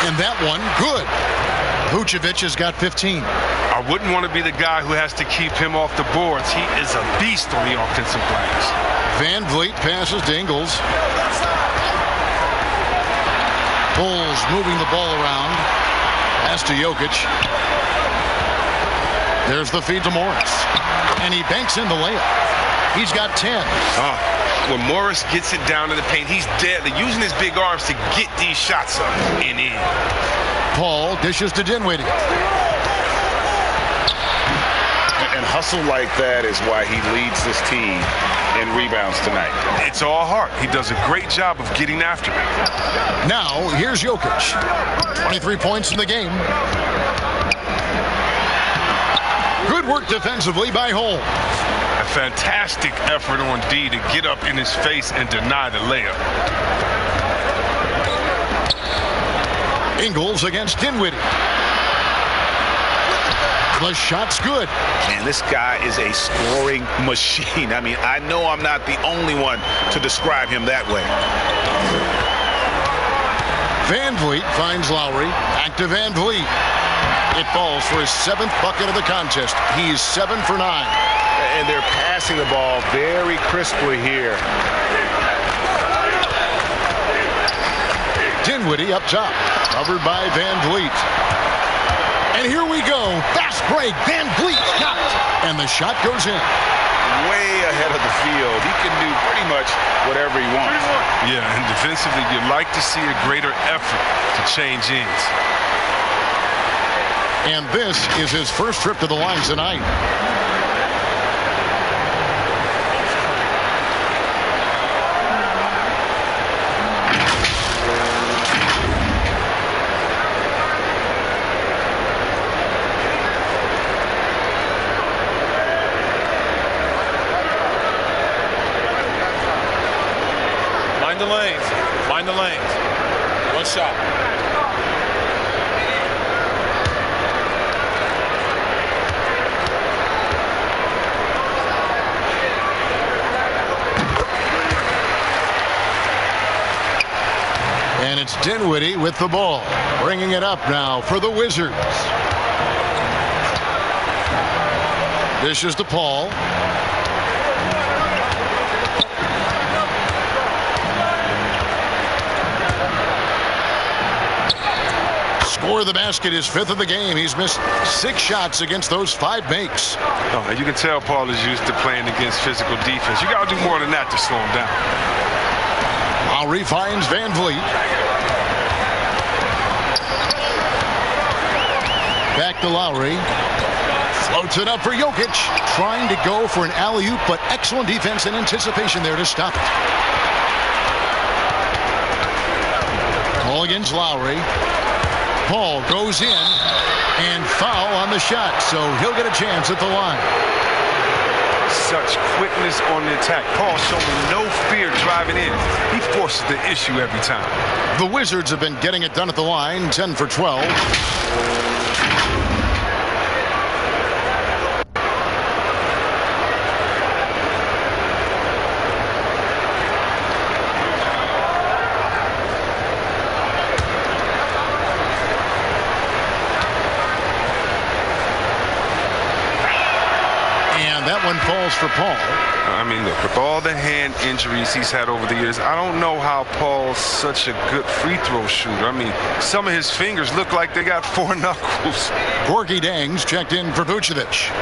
And that one, good. Vucevic has got 15. I wouldn't want to be the guy who has to keep him off the boards. He is a beast on the offensive glass. VanVleet passes to Ingles. Bulls moving the ball around. Pass to Jokic. There's the feed to Morris. And he banks in the layup. He's got 10. When Morris gets it down to the paint, he's deadly, using his big arms to get these shots up and in. Paul dishes to Dinwiddie. And hustle like that is why he leads this team in rebounds tonight. It's all heart. He does a great job of getting after it. Now, here's Jokic. 23 points in the game. Good work defensively by Holmes. A fantastic effort on D to get up in his face and deny the layup. Ingles against Dinwiddie. The shot's good. Man, this guy is a scoring machine. I mean, I know I'm not the only one to describe him that way. VanVleet finds Lowry. Back to VanVleet. It falls for his 7th bucket of the contest. He's 7 for 9. And they're passing the ball very crisply here. Dinwiddie up top. Covered by VanVleet. And here we go. Fast break. VanVleet got it. And the shot goes in. Way ahead of the field. He can do pretty much whatever he wants. Yeah, and defensively, you'd like to see a greater effort to change ends. And this is his first trip to the line tonight. Mind the lanes. One shot. And it's Dinwiddie with the ball. Bringing it up now for the Wizards. Dishes to Paul. Score of the basket is 5th of the game. He's missed 6 shots against those 5 makes. Oh, you can tell Paul is used to playing against physical defense. You got to do more than that to slow him down. Lowry finds Van Vliet. Back to Lowry. Floats it up for Jokic. Trying to go for an alley-oop, but excellent defense and anticipation there to stop it. Ball against Lowry. Paul goes in and foul on the shot, so he'll get a chance at the line. Such quickness on the attack. Paul showing no fear driving in. He forces the issue every time. The Wizards have been getting it done at the line, 10 for 12. Falls for Paul. I mean, look, with all the hand injuries he's had over the years, I don't know how Paul's such a good free throw shooter. I mean, some of his fingers look like they got 4 knuckles. Gorgie Dangs checked in for Vucevic.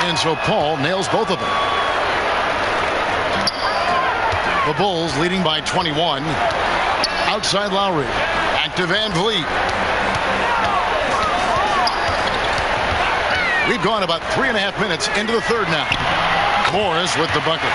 And so Paul nails both of them. The Bulls leading by 21. Outside Lowry. Back to Van Vliet. We've gone about 3.5 minutes into the third now. Morris with the bucket.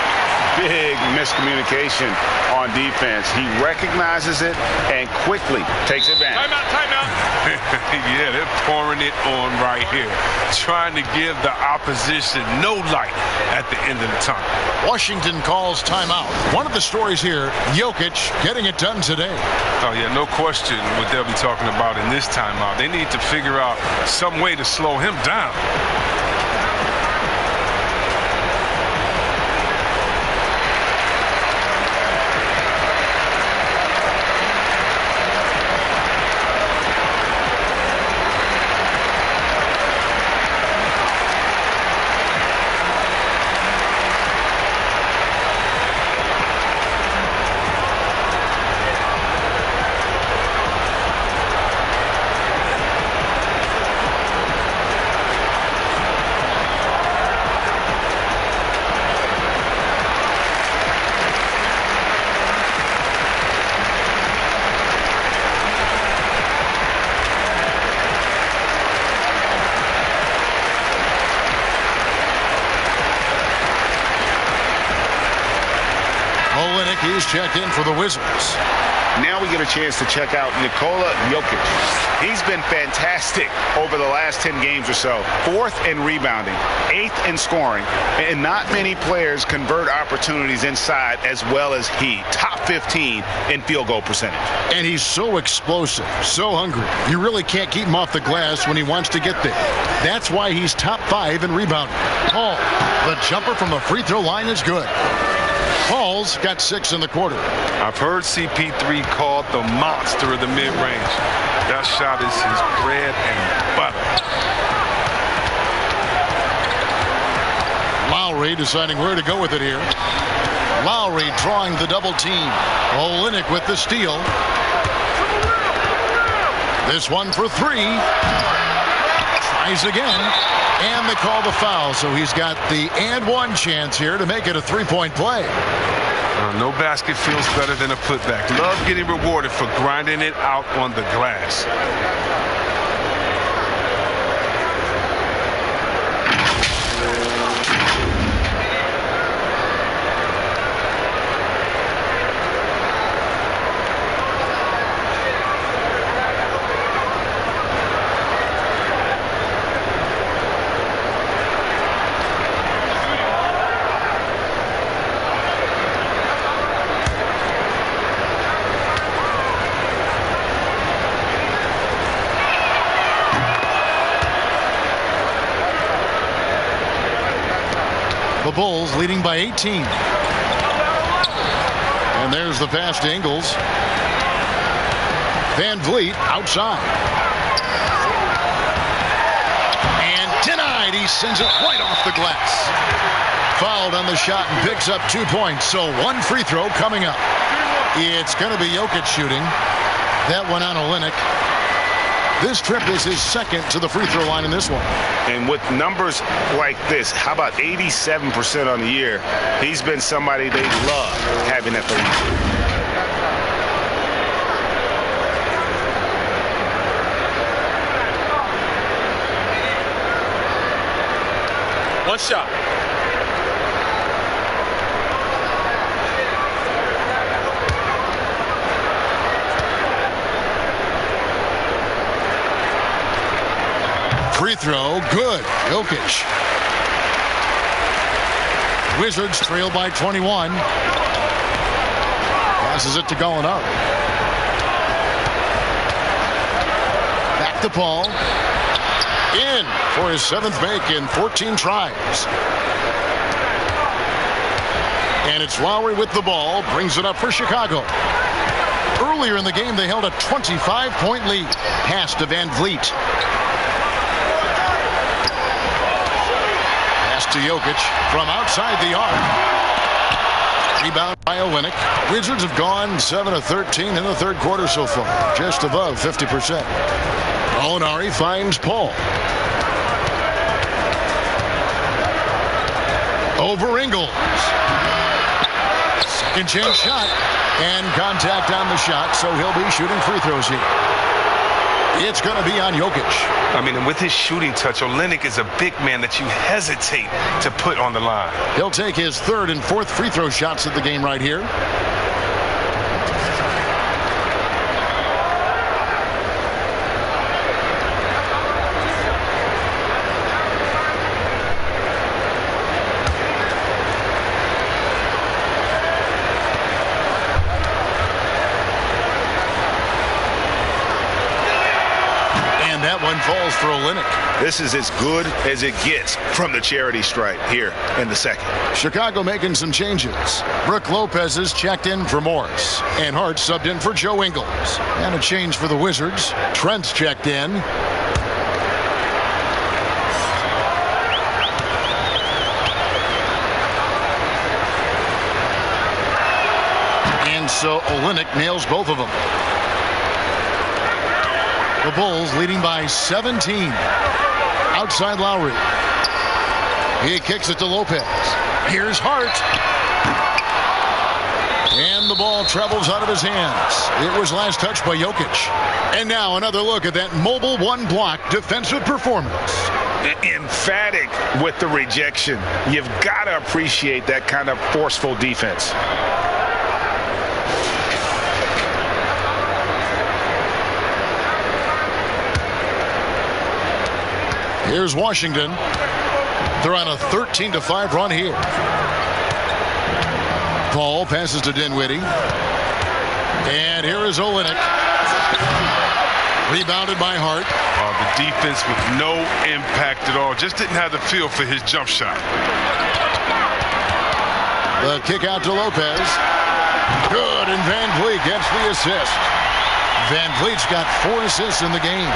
Big miscommunication on defense. He recognizes it and quickly takes advantage. Timeout. Yeah, they're pouring it on right here. Trying to give the opposition no light at the end of the tunnel. Washington calls timeout. One of the stories here, Jokic getting it done today. Oh, yeah, no question what they'll be talking about in this timeout. They need to figure out some way to slow him down. He's checked in for the Wizards. Now we get a chance to check out Nikola Jokic. He's been fantastic over the last 10 games or so. 4th in rebounding, 8th in scoring, and not many players convert opportunities inside as well as he. Top 15 in field goal percentage. And he's so explosive, so hungry. You really can't keep him off the glass when he wants to get there. That's why he's top 5 in rebounding. Paul, the jumper from the free throw line is good. Paul's got 6 in the quarter. I've heard CP3 called the monster of the mid-range. That shot is his bread and butter. Lowry deciding where to go with it here. Lowry drawing the double team. Olynyk with the steal. This one for 3. Tries again. And they call the foul, so he's got the and one chance here to make it a 3-point play. No basket feels better than a putback. Love getting rewarded for grinding it out on the glass. The Bulls leading by 18. And there's the pass to Ingles. Van Vliet outside. And denied. He sends it right off the glass. Fouled on the shot and picks up 2 points. So one free throw coming up. It's going to be Jokic shooting. That one on Olynyk. This trip is his second to the free throw line in this one. And with numbers like this, how about 87% on the year? He's been somebody they love having at the league. One shot. Free throw, good. Jokic. Wizards trail by 21. Passes it to Gallinari. Back to Paul. In for his 7th make in 14 tries. And it's Lowry with the ball. Brings it up for Chicago. Earlier in the game, they held a 25-point lead. Pass to Van Vliet. To Jokic from outside the arc. Rebound by Olynyk. Wizards have gone 7 of 13 in the third quarter so far, just above 50%. Gallinari finds Paul. Over Ingles. Second chance shot and contact on the shot, so he'll be shooting free throws here. It's going to be on Jokic. I mean, and with his shooting touch, Olynyk is a big man that you hesitate to put on the line. He'll take his 3rd and 4th free throw shots of the game right here. That one falls for Olynyk. This is as good as it gets from the charity stripe here in the second. Chicago making some changes. Brook Lopez is checked in for Morris. And Hart subbed in for Joe Ingles. And a change for the Wizards. Trent's checked in. And so Olynyk nails both of them. The Bulls leading by 17. Outside Lowry. He kicks it to Lopez. Here's Hart. And the ball travels out of his hands. It was last touched by Jokic. And now another look at that mobile one-block defensive performance. Emphatic with the rejection. You've got to appreciate that kind of forceful defense. Here's Washington. They're on a 13-5 run here. Paul passes to Dinwiddie. And here is Olynyk. Rebounded by Hart. The defense with no impact at all. Just didn't have the feel for his jump shot. The kick out to Lopez. Good, and Van Vliet gets the assist. Van Vliet's got 4 assists in the game.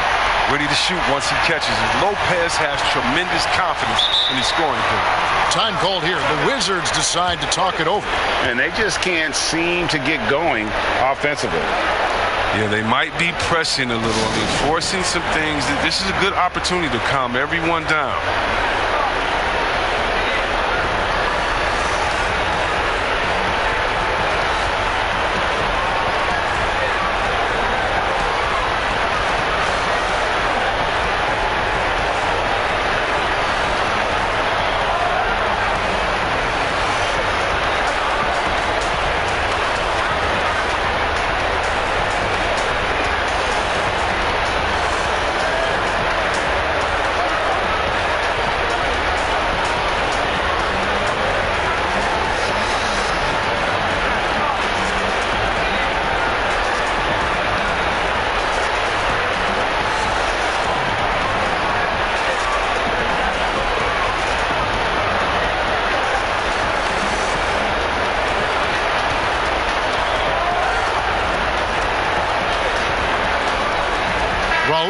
Ready to shoot once he catches it. Lopez has tremendous confidence in his scoring ability. Time called here. The Wizards decide to talk it over. And they just can't seem to get going offensively. Yeah, they might be pressing a little. I mean, forcing some things. This is a good opportunity to calm everyone down.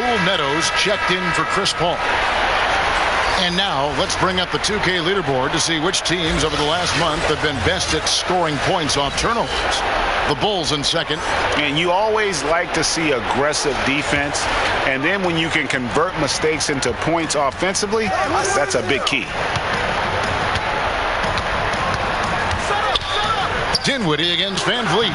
Raul Neto's checked in for Chris Paul. And now let's bring up the 2K leaderboard to see which teams over the last month have been best at scoring points off turnovers. The Bulls in second. And you always like to see aggressive defense. And then when you can convert mistakes into points offensively, that's a big key. Dinwiddie against Van Vliet.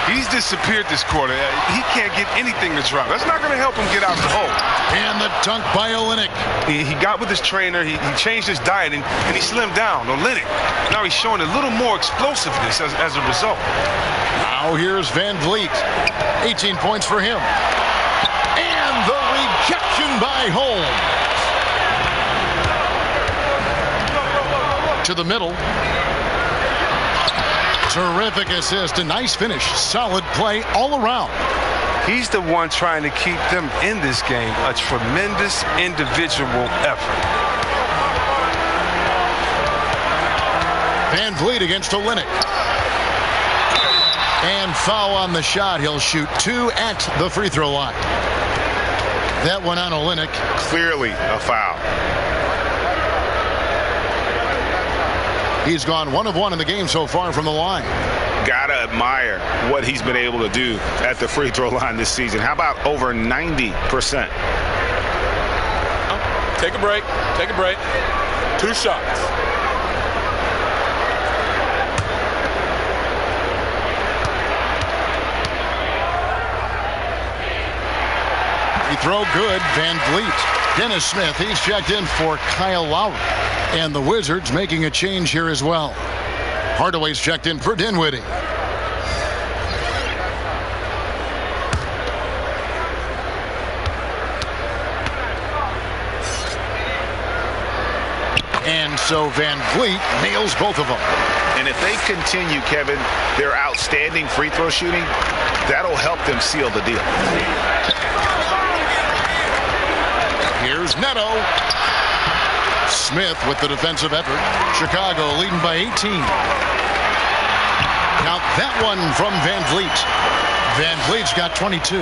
He's disappeared this quarter. He can't get anything to drop. That's not going to help him get out of the hole. And the dunk by Olynyk. He got with his trainer. He changed his diet, and he slimmed down. Olynyk. Now he's showing a little more explosiveness as a result. Now here's Van Vliet. 18 points for him. And the rejection by Holmes. To the middle. Terrific assist, a nice finish, solid play all around. He's the one trying to keep them in this game. A tremendous individual effort. Van Vliet against Olynyk. And foul on the shot. He'll shoot 2 at the free throw line. That one on Olynyk. Clearly a foul. He's gone 1 of 1 in the game so far from the line. Gotta admire what he's been able to do at the free throw line this season. How about over 90%? Take a break. Take a break. 2 shots. He throw good. Van Vliet. Dennis Smith, he's checked in for Kyle Lowry. And the Wizards making a change here as well. Hardaway's checked in for Dinwiddie. And so Van Vliet nails both of them. And if they continue, Kevin, their outstanding free throw shooting, that'll help them seal the deal. Here's Neto. Smith with the defensive effort. Chicago leading by 18. Now that one from Van Vliet. Van Vliet's got 22.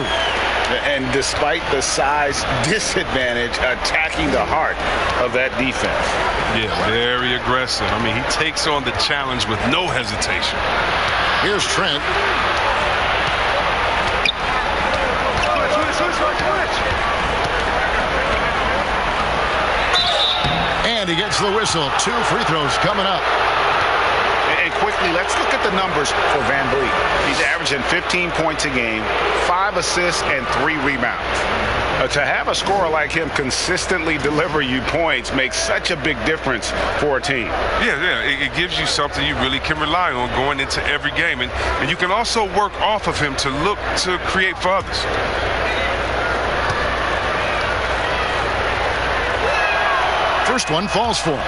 And despite the size disadvantage, attacking the heart of that defense. Yeah, very aggressive. I mean, he takes on the challenge with no hesitation. Here's Trent. And he gets the whistle. 2 free throws coming up. And quickly, let's look at the numbers for Van Vliet. He's averaging 15 points a game, 5 assists, and 3 rebounds. To have a scorer like him consistently deliver you points makes such a big difference for a team. Yeah, it gives you something you really can rely on going into every game. And you can also work off of him to look to create for others. First one falls for him.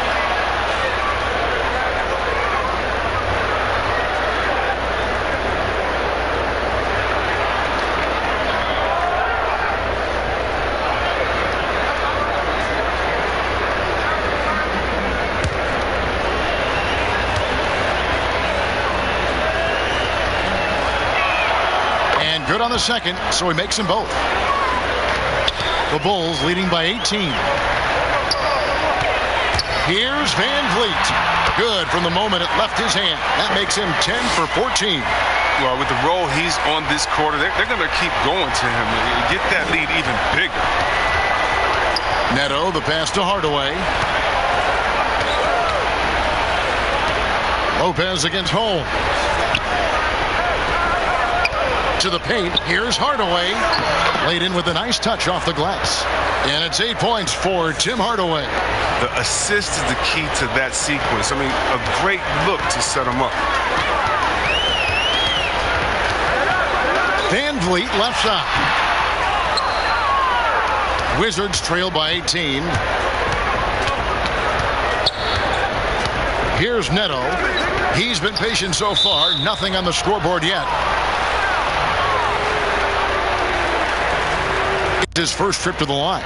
And good on the second, so he makes them both. The Bulls leading by 18. Here's Van Vliet. Good from the moment it left his hand. That makes him 10 for 14. Well, with the role he's on this quarter, they're going to keep going to him and get that lead even bigger. Neto, the pass to Hardaway. Lopez against Holmes. To the paint. Here's Hardaway. Laid in with a nice touch off the glass. And it's 8 points for Tim Hardaway. The assist is the key to that sequence. I mean, a great look to set him up. Van Vliet left side. Wizards trail by 18. Here's Neto. He's been patient so far. Nothing on the scoreboard yet. His first trip to the line.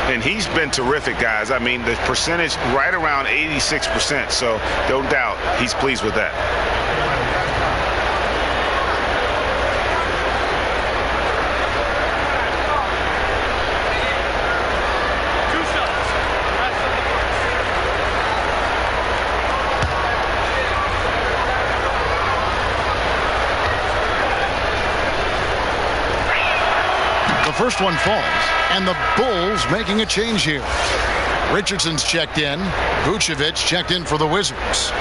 And he's been terrific, guys. I mean, the percentage right around 86%. So no doubt he's pleased with that. first one falls, and the Bulls making a change here. Richardson's checked in. Vucevic checked in for the Wizards.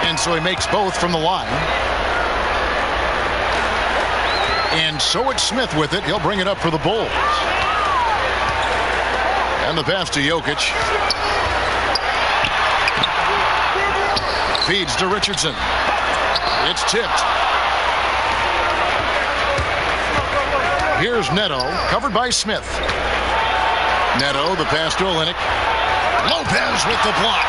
And so he makes both from the line. And so it's Smith with it. He'll bring it up for the Bulls. And the pass to Jokic. Feeds to Richardson. It's tipped. Here's Neto, covered by Smith. Neto, the pass to Olynyk. Lopez with the block.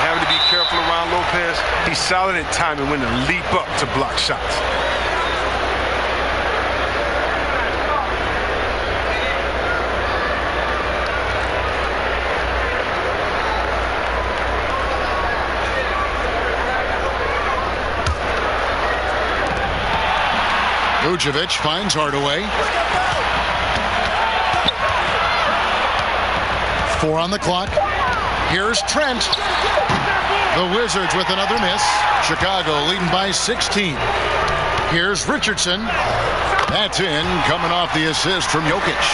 Having to be careful around Lopez. He's solid at timing when to leap up to block shots. Vucevic finds Hardaway. 4 on the clock. Here's Trent. The Wizards with another miss. Chicago leading by 16. Here's Richardson. That's in, coming off the assist from Jokic.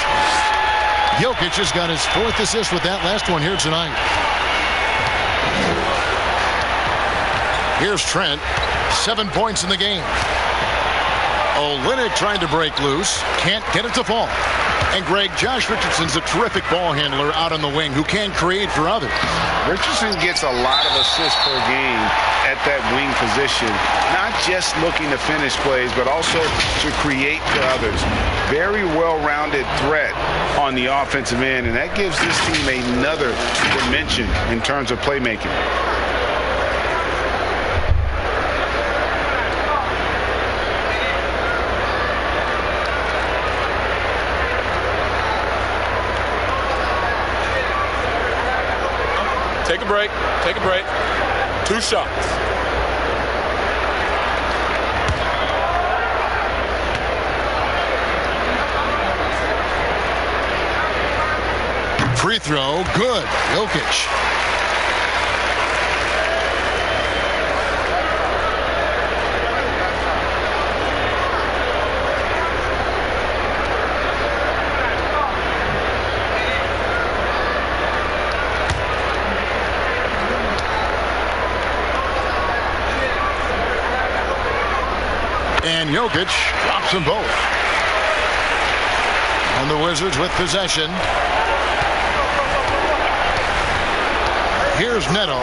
Jokic has got his 4th assist with that last one here tonight. Here's Trent. 7 points in the game. Olynyk trying to break loose. Can't get it to fall. And Greg, Josh Richardson's a terrific ball handler out on the wing who can create for others. Richardson gets a lot of assists per game at that wing position. Not just looking to finish plays, but also to create for others. Very well-rounded threat on the offensive end, and that gives this team another dimension in terms of playmaking. Take a break. Take a break. 2 shots. Free throw, good. Jokic. And Jokic drops them both. And the Wizards with possession. Here's Neto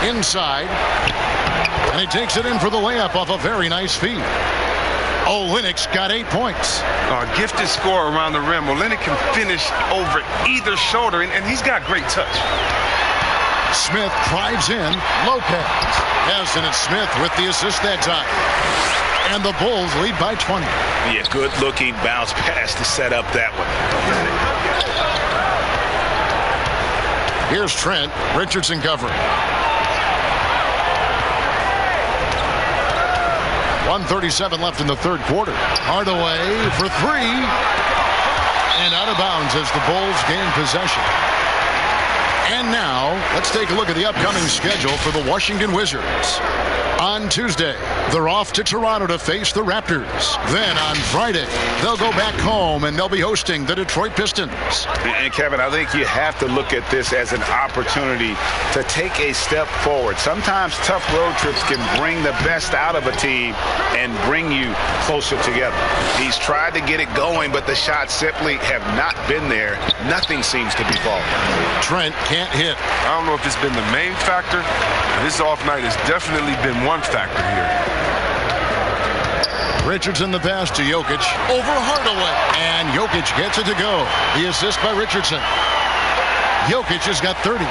inside. And he takes it in for the layup off a very nice feed. Olynyk's got 8 points. Gifted scorer around the rim. Olynyk can finish over either shoulder, and he's got great touch. Smith drives in. Lopez. Yes, and it's Smith with the assist that time. And the Bulls lead by 20. Yeah, good-looking bounce pass to set up that one. Here's Trent. Richardson covering. 1:37 left in the third quarter. Hardaway for 3. And out of bounds as the Bulls gain possession. And now, let's take a look at the upcoming schedule for the Washington Wizards. On Tuesday, they're off to Toronto to face the Raptors. Then on Friday, they'll go back home and they'll be hosting the Detroit Pistons. And Kevin, I think you have to look at this as an opportunity to take a step forward. Sometimes tough road trips can bring the best out of a team and bring you closer together. He's tried to get it going, but the shots simply have not been there. Nothing seems to be falling. Trent can't hit. I don't know if it's been the main factor. This off night has definitely been one factor here. Richardson the pass to Jokic over Hardaway. And Jokic gets it to go. The assist by Richardson. Jokic has got 30.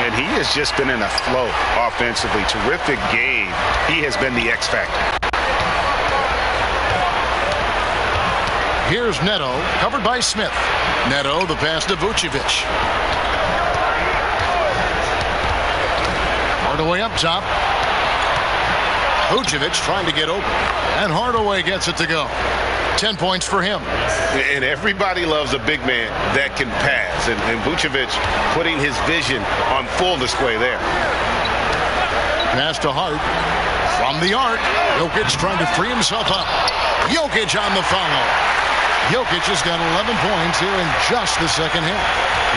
And he has just been in a flow offensively. Terrific game. He has been the X factor. Here's Neto, covered by Smith. Neto, the pass to Vucevic. Hardaway up top. Vucevic trying to get open. And Hardaway gets it to go. 10 points for him. And everybody loves a big man that can pass. And Vucevic putting his vision on full display there. Pass to Hart. From the arc. Jokic trying to free himself up. Jokic on the follow. Jokic has got 11 points here in just the second half.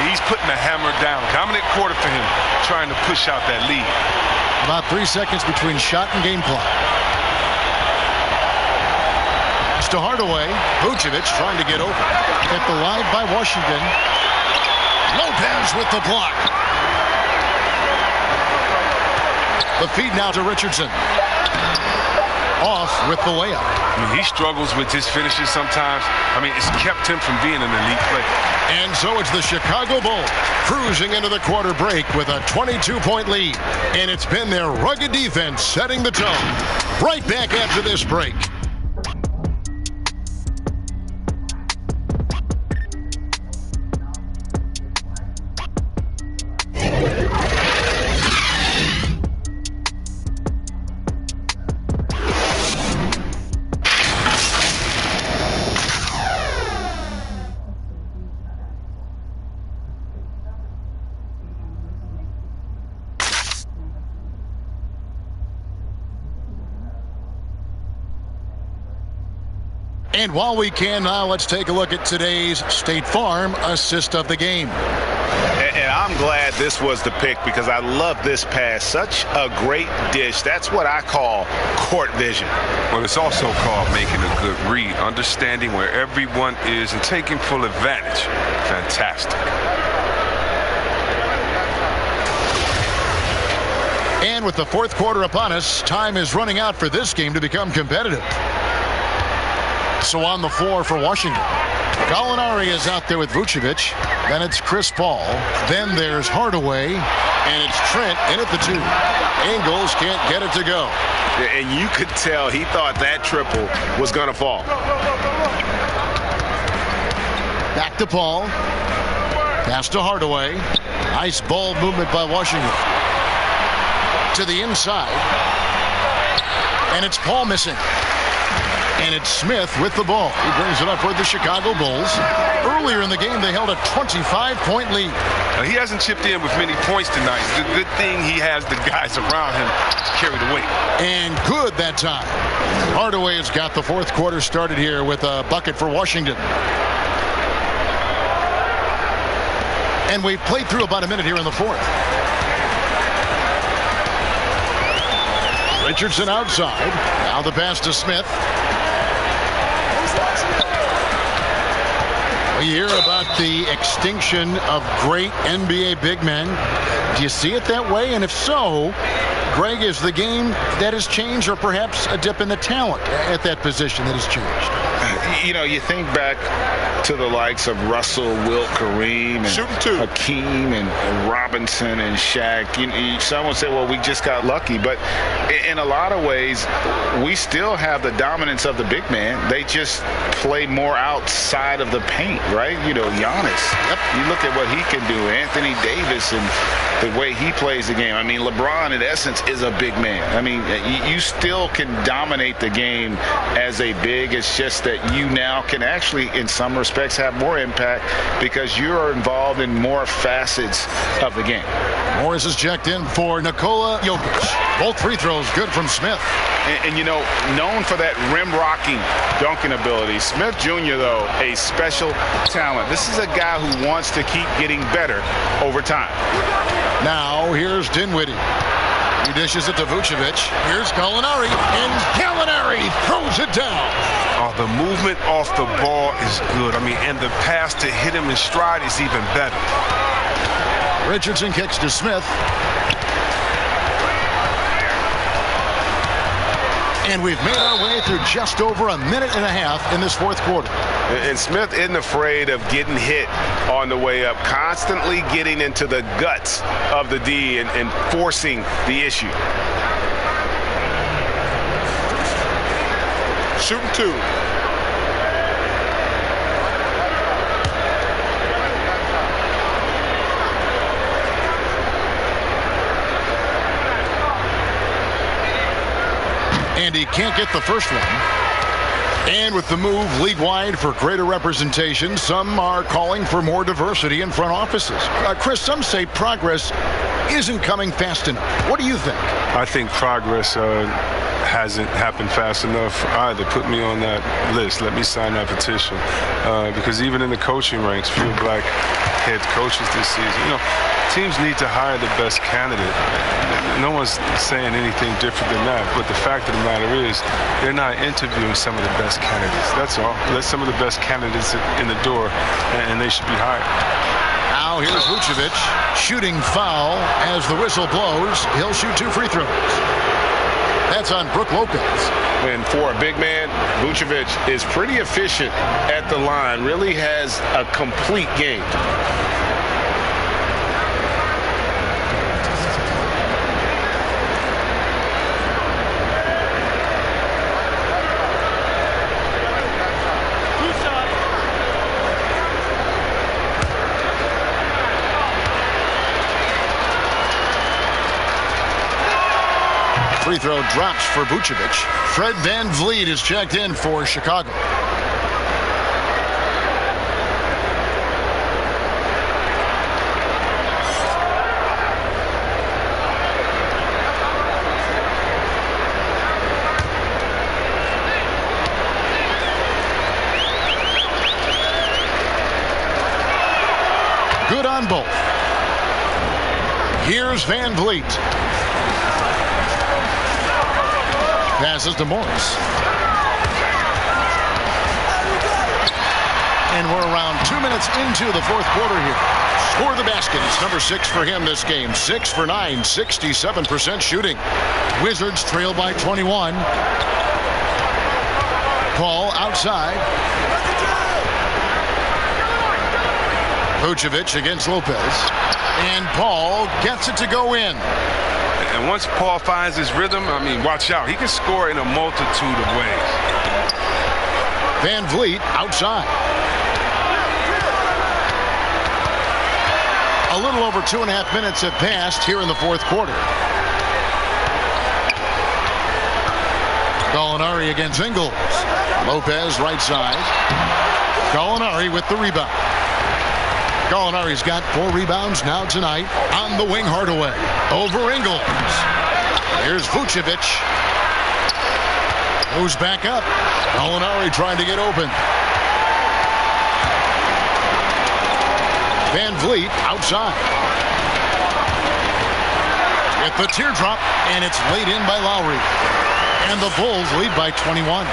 He's putting the hammer down. Dominant quarter for him, trying to push out that lead. About 3 seconds between shot and game clock. Pass to Hardaway. Vucevic trying to get over. Kept alive by Washington. Lopez with the block. The feed now to Richardson. Off with the layup. I mean, he struggles with his finishes sometimes. I mean, it's kept him from being an elite player. And so it's the Chicago Bulls cruising into the quarter break with a 22-point lead. And it's been their rugged defense setting the tone. Right back after this break. And while we can now, let's take a look at today's State Farm assist of the game. And I'm glad this was the pick because I love this pass. Such a great dish. That's what I call court vision. Well, it's also called making a good read, understanding where everyone is and taking full advantage. Fantastic. And with the fourth quarter upon us, time is running out for this game to become competitive. So on the floor for Washington, Gallinari is out there with Vucevic. Then it's Chris Paul. Then there's Hardaway. And it's Trent in at the 2. Ingles can't get it to go. And you could tell he thought that triple was going to fall. Back to Paul. Pass to Hardaway. Nice ball movement by Washington. To the inside. And it's Paul missing. And it's Smith with the ball. He brings it up for the Chicago Bulls. Earlier in the game, they held a 25-point lead. Now, he hasn't chipped in with many points tonight. It's a good thing he has the guys around him to carry the weight. And good that time. Hardaway has got the fourth quarter started here with a bucket for Washington. And we've played through about a minute here in the fourth. Richardson outside. Now the pass to Smith. We hear about the extinction of great NBA big men. Do you see it that way? And if so, Greg, is the game that has changed or perhaps a dip in the talent at that position that has changed? You know, you think back to the likes of Russell, Wilt, Kareem, and Hakeem, and Robinson, and Shaq. Someone say, well, we just got lucky. But in a lot of ways, we still have the dominance of the big man. They just play more outside of the paint, right? You know, Giannis. Yep. You look at what he can do. Anthony Davis and the way he plays the game. I mean, LeBron, in essence, is a big man. I mean, you still can dominate the game as a big. It's just that you now can actually, in some respects, have more impact because you're involved in more facets of the game. Morris is checked in for Nikola Jokic. Both free throws good from Smith. And you know, known for that rim-rocking dunking ability. Smith Jr., though, a special talent. This is a guy who wants to keep getting better over time. Now, here's Dinwiddie. He dishes it to Vucevic. Here's Gallinari, and Gallinari throws it down. Oh, the movement off the ball is good. I mean, and the pass to hit him in stride is even better. Richardson kicks to Smith. And we've made our way through just over a minute and a half in this fourth quarter. And Smith isn't afraid of getting hit on the way up, constantly getting into the guts of the D and forcing the issue. Shooting 2. And he can't get the first one. And with the move league-wide for greater representation, some are calling for more diversity in front offices. Chris, some say progress isn't coming fast enough. What do you think? I think progress hasn't happened fast enough either. Put me on that list. Let me sign that petition. Because even in the coaching ranks, few black head coaches this season. You know, teams need to hire the best candidate. No one's saying anything different than that. But the fact of the matter is, they're not interviewing some of the best candidates. That's all. Let some of the best candidates in the door, and they should be hired. Now here's Vucevic, shooting foul as the whistle blows. He'll shoot 2 free throws. That's on Brook Lopez. And for a big man, Vucevic is pretty efficient at the line, really has a complete game. Free throw drops for Vucevic. Fred VanVleet is checked in for Chicago. Good on both. Here's VanVleet. Passes to Morris. And we're around 2 minutes into the fourth quarter here. Score the basket. It's number 6 for him this game. 6 for 9, 67% shooting. Wizards trail by 21. Paul outside. Vucevic against Lopez. And Paul gets it to go in. And once Paul finds his rhythm, I mean, watch out. He can score in a multitude of ways. VanVleet outside. A little over 2.5 minutes have passed here in the fourth quarter. Gallinari against Ingles. Lopez right side. Gallinari with the rebound. Gallinari's got 4 rebounds now tonight. On the wing, Hardaway. Over Ingles. Here's Vucevic. Moves back up. Gallinari trying to get open. VanVleet outside. With the teardrop, and it's laid in by Lowry. And the Bulls lead by 21.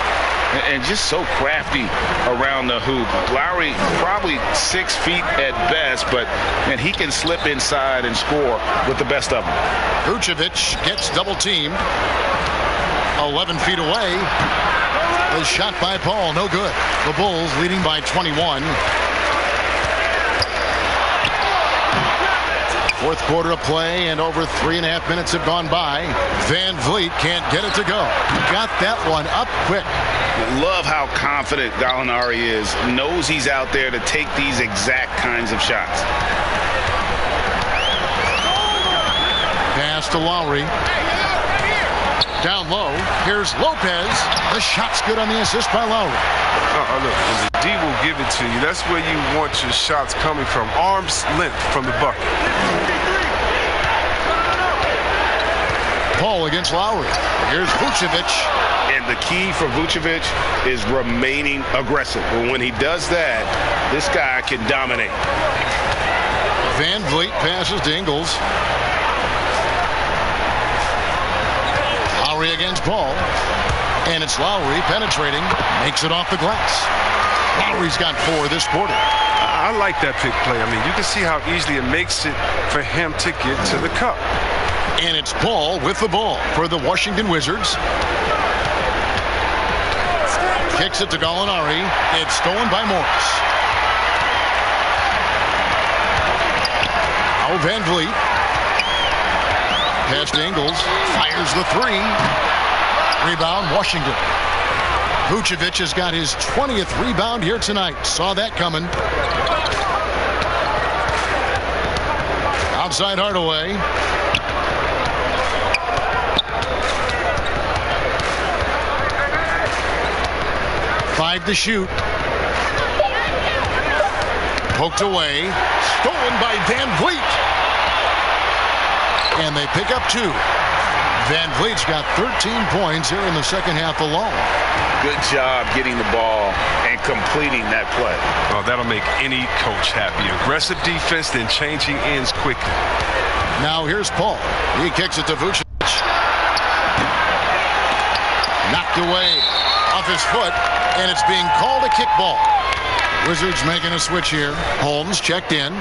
And just so crafty around the hoop. Lowry probably 6 feet at best, but man, he can slip inside and score with the best of them. Vucevic gets double teamed. 11 feet away. The shot by Paul, no good. The Bulls leading by 21. Fourth quarter of play, and over 3.5 minutes have gone by. VanVleet can't get it to go. Got that one up quick. Love how confident Gallinari is. Knows he's out there to take these exact kinds of shots. Pass to Lowry. Down low. Here's Lopez. The shot's good on the assist by Lowry. Look, the D will give it to you. That's where you want your shots coming from. Arm's length from the bucket. Paul against Lowry. Here's Vucevic. And the key for Vucevic is remaining aggressive. But when he does that, this guy can dominate. VanVleet passes to Ingles. Lowry against Paul. And it's Lowry penetrating. Makes it off the glass. Lowry's got 4 this quarter. I like that pick play. I mean, you can see how easily it makes it for him to get to the cup. And it's Paul with the ball for the Washington Wizards. Kicks it to Gallinari. It's stolen by Morris. Now VanVleet. Pass to Ingles. Fires the 3. Rebound, Washington. Vucevic has got his 20th rebound here tonight. Saw that coming. Outside Hardaway. 5 to shoot. Poked away. Stolen by Van Vliet. And they pick up 2. Van Vliet's got 13 points here in the second half alone. Good job getting the ball and completing that play. Oh, that'll make any coach happy. Aggressive defense, then changing ends quickly. Now here's Paul. He kicks it to Vucevic. Knocked away off his foot, and it's being called a kickball. Wizards making a switch here. Holmes checked in.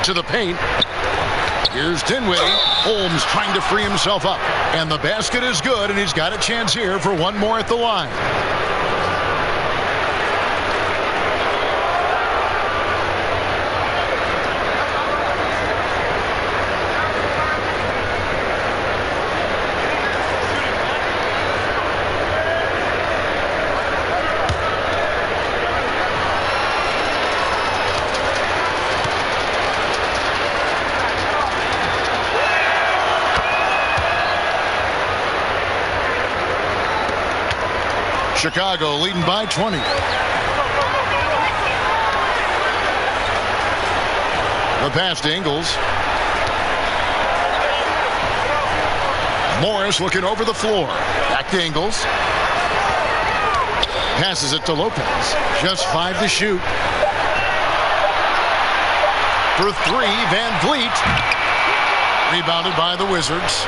To the paint. Here's Dinwiddie. Holmes trying to free himself up. And the basket is good, and he's got a chance here for one more at the line. Chicago leading by 20. The pass to Ingles. Morris looking over the floor. Back to Ingles. Passes it to Lopez. Just 5 to shoot. For 3, Van Vliet. Rebounded by the Wizards.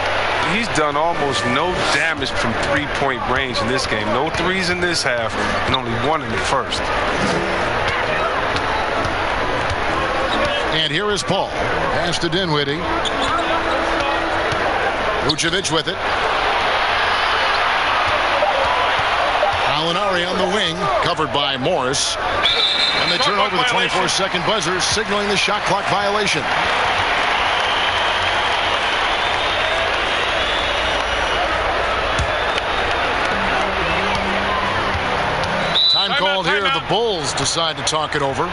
He's done almost no damage from three-point range in this game. No threes in this half, and only 1 in the first. And here is Paul. Pass to Dinwiddie. Vucevic with it. Gallinari on the wing, covered by Morris. And they turn over the 24-second buzzer, signaling the shot clock violation. Time called here. The Bulls decide to talk it over.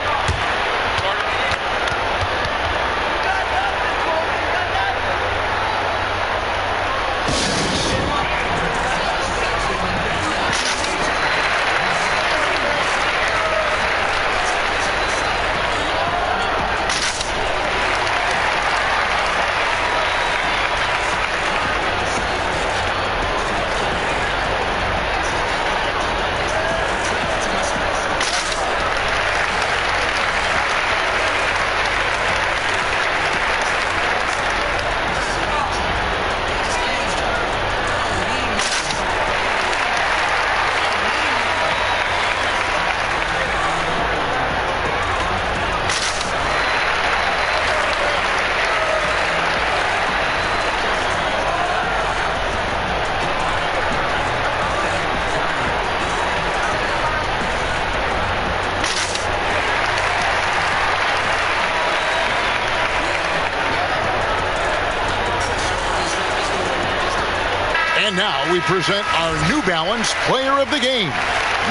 And now we present our New Balance Player of the Game,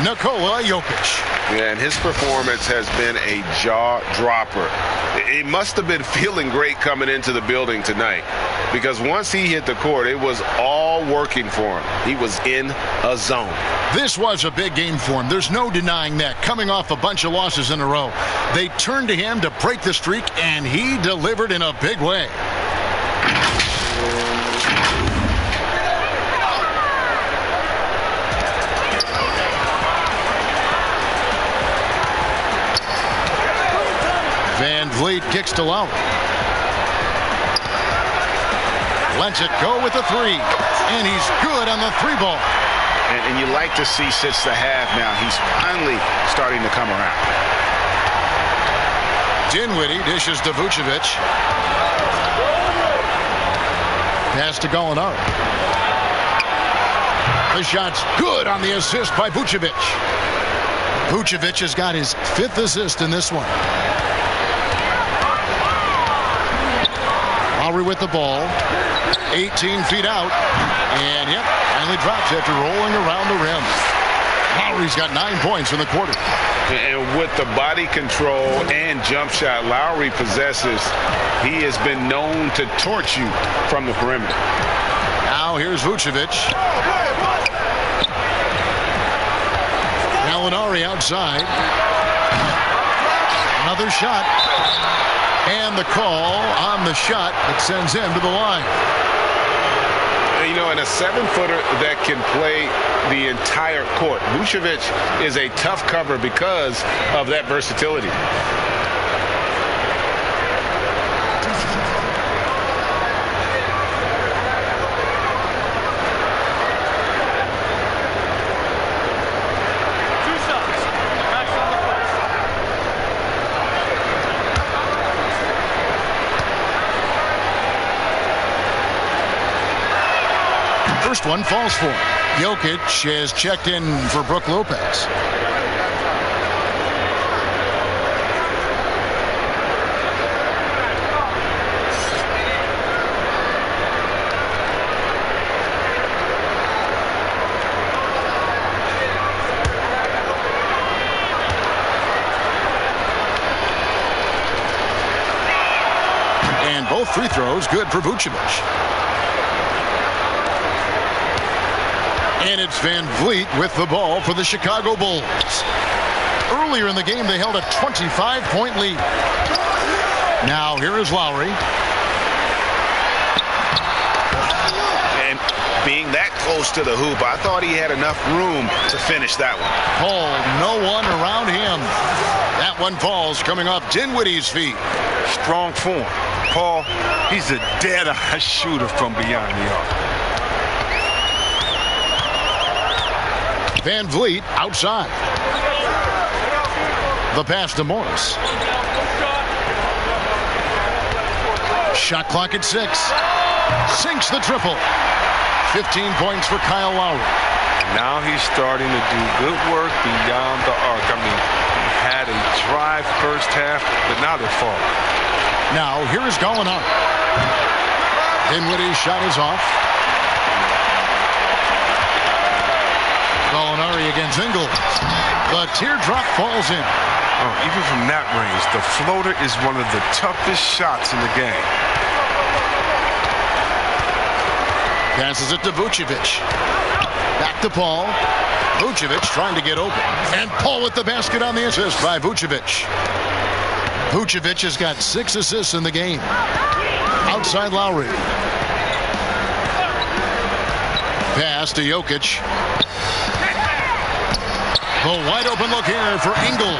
Nikola Jokic. Yeah, and his performance has been a jaw dropper. It must have been feeling great coming into the building tonight, because once he hit the court, it was all working for him. He was in a zone. This was a big game for him. There's no denying that. Coming off a bunch of losses in a row, they turned to him to break the streak, and he delivered in a big way. Van Vliet kicks to Lowry. Lets it go with the 3. And he's good on the 3 ball. And you like to see since the half now, he's finally starting to come around. Dinwiddie dishes to Vucevic. Pass to Gallinari. The shot's good on the assist by Vucevic. Vucevic has got his 5th assist in this one. Lowry with the ball. 18 feet out. And, yep, finally drops after rolling around the rim. Lowry's got 9 points in the quarter. And with the body control and jump shot Lowry possesses, he has been known to torch you from the perimeter. Now here's Vucevic. Gallinari outside. Another shot. And the call on the shot that sends him to the line. You know, and a 7-footer that can play the entire court. Vucevic is a tough cover because of that versatility. First one falls for him. Jokic has checked in for Brook Lopez. And both free throws good for Vucevic. And it's Van Vliet with the ball for the Chicago Bulls. Earlier in the game, they held a 25-point lead. Now, here is Lowry. And being that close to the hoop, I thought he had enough room to finish that one. Paul, no one around him. That one falls coming off Dinwiddie's feet. Strong form. Paul, he's a dead-eye shooter from beyond the arc. Van Vliet outside. The pass to Morris. Shot clock at 6. Sinks the triple. 15 points for Kyle Lowry. Now he's starting to do good work beyond the arc. I mean, he had a drive first half, but now they're falling. Now, here is Gallinari. Dinwiddie's shot is off. Gallinari against Ingles. The teardrop falls in. Oh, even from that range, the floater is one of the toughest shots in the game. Passes it to Vucevic. Back to Paul. Vucevic trying to get open. And Paul with the basket on the assist by Vucevic. Vucevic has got 6 assists in the game. Outside Lowry. Pass to Jokic. The wide open look here for Ingles.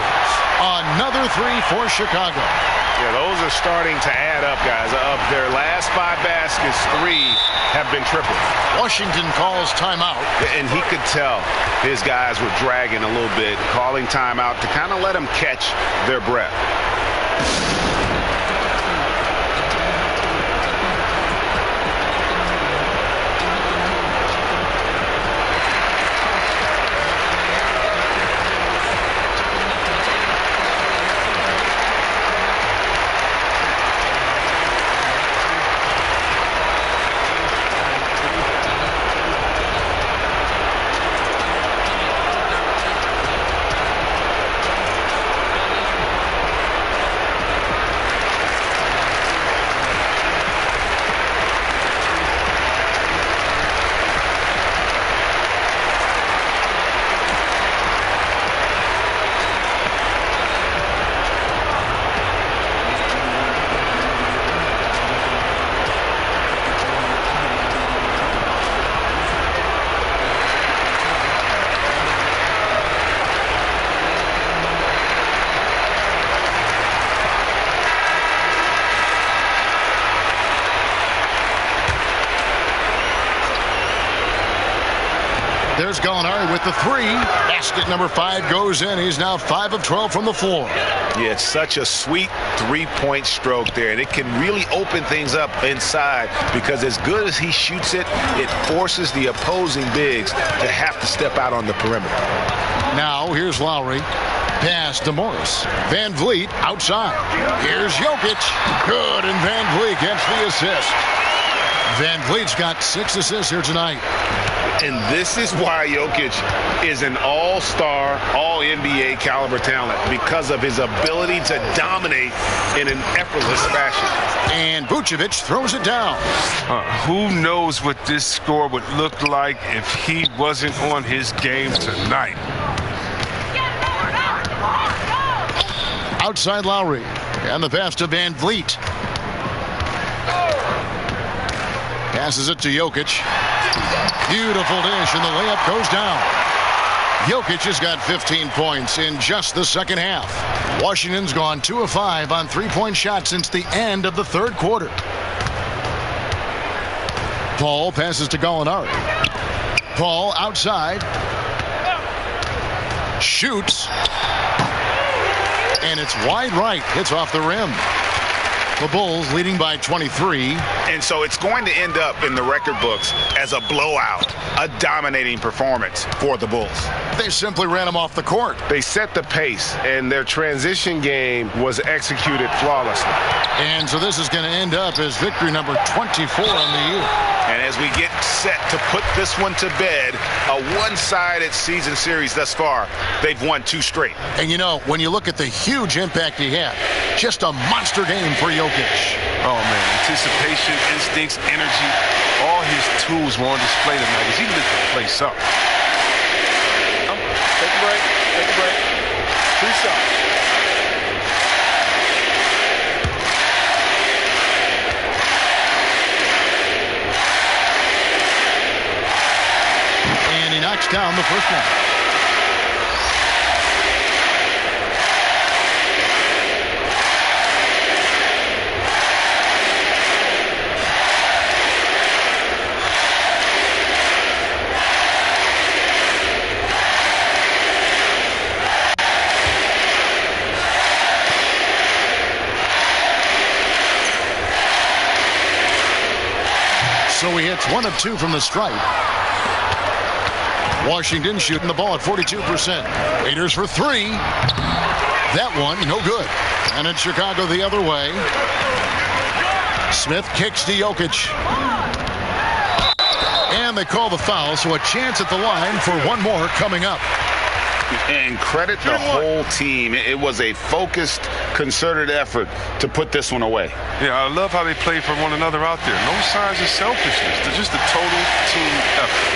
Another 3 for Chicago. Yeah, those are starting to add up, guys. Of their last 5 baskets, 3 have been tripled. Washington calls timeout. And he could tell his guys were dragging a little bit, calling timeout to kind of let them catch their breath. There's Gallinari with the 3. Basket number 5 goes in. He's now 5 of 12 from the floor. Yeah, it's such a sweet 3-point stroke there, and it can really open things up inside because as good as he shoots it, it forces the opposing bigs to have to step out on the perimeter. Now, here's Lowry. Pass to Morris. Van Vliet outside. Here's Jokic. Good, and Van Vliet gets the assist. Van Vliet's got 6 assists here tonight. And this is why Jokic is an all-star, all-NBA caliber talent, because of his ability to dominate in an effortless fashion. And Vucevic throws it down. Who knows what this score would look like if he wasn't on his game tonight. Outside Lowry. And the pass to Van Vliet. Passes it to Jokic. Beautiful dish, and the layup goes down. Jokic has got 15 points in just the second half. Washington's gone 2 of 5 on three-point shots since the end of the third quarter. Paul passes to Gallinari. Paul outside. Shoots. And it's wide right. Hits off the rim. The Bulls leading by 23. And so it's going to end up in the record books as a blowout, a dominating performance for the Bulls. They simply ran them off the court. They set the pace, and their transition game was executed flawlessly. And so this is going to end up as victory number 24 on the year. And as we get set to put this one to bed, a one-sided season series thus far, they've won 2 straight. And you know, when you look at the huge impact he had, just a monster game for Jokic. Oh, man, anticipation, instincts, energy, all his tools were on display tonight as he lit the place up. Take a break. Take a break. 2 shots. And he knocks down the first one. So he hits 1 of 2 from the stripe. Washington shooting the ball at 42%. Raiders for 3. That one, no good. And it's Chicago the other way. Smith kicks to Jokic. And they call the foul, so a chance at the line for one more coming up. And credit the whole team. It was a focused, concerted effort to put this one away. Yeah, I love how they play for one another out there. No signs of selfishness. They're just a total team effort.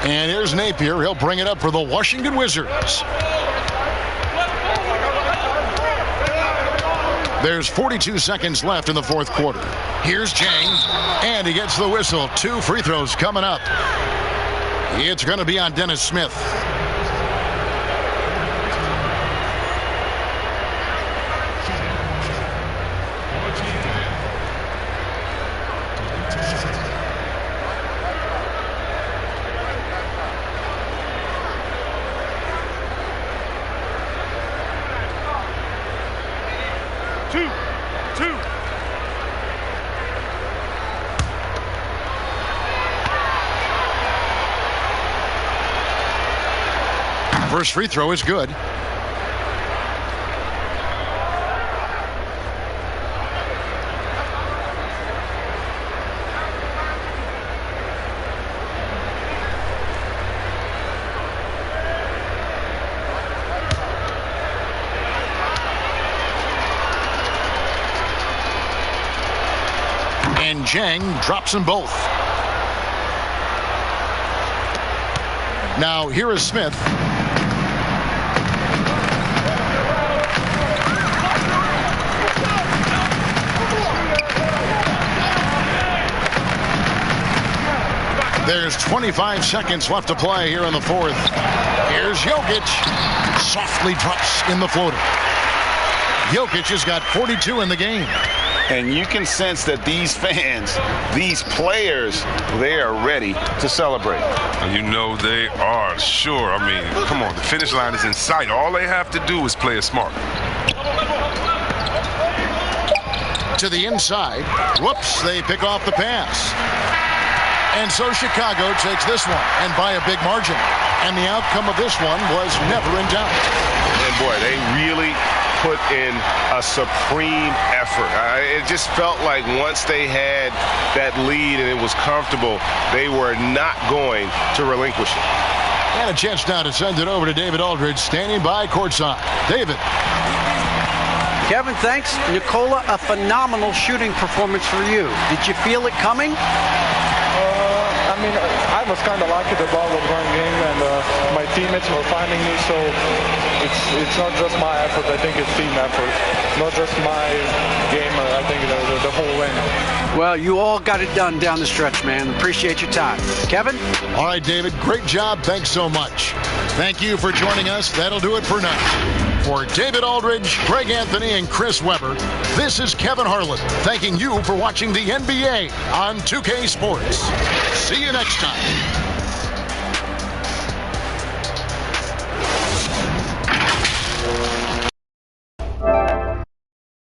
And here's Napier. He'll bring it up for the Washington Wizards. There's 42 seconds left in the fourth quarter. Here's James, and he gets the whistle. 2 free throws coming up. It's going to be on Dennis Smith. First free throw is good. And Jang drops them both. Now here is Smith. There's 25 seconds left to play here in the fourth. Here's Jokic. Softly drops in the floater. Jokic has got 42 in the game. And you can sense that these fans, these players, they are ready to celebrate. You know they are, sure. I mean, come on, the finish line is in sight. All they have to do is play it smart. To the inside. Whoops, they pick off the pass. And so Chicago takes this one, and by a big margin. And the outcome of this one was never in doubt. And boy, they really put in a supreme effort. It just felt like once they had that lead and it was comfortable, they were not going to relinquish it. And a chance now to send it over to David Aldridge, standing by courtside. David. Kevin, thanks. Nikola, a phenomenal shooting performance for you. Did you feel it coming? I mean, I was kind of lucky the ball was going in, and my teammates were finding me, so it's not just my effort. I think it's team effort, not just my game. I think the whole win. Well, you all got it done down the stretch, man. Appreciate your time. Kevin? All right, David, great job. Thanks so much. Thank you for joining us. That'll do it for now. For David Aldridge, Greg Anthony, and Chris Webber, this is Kevin Harlan thanking you for watching the NBA on 2K Sports. See you next time.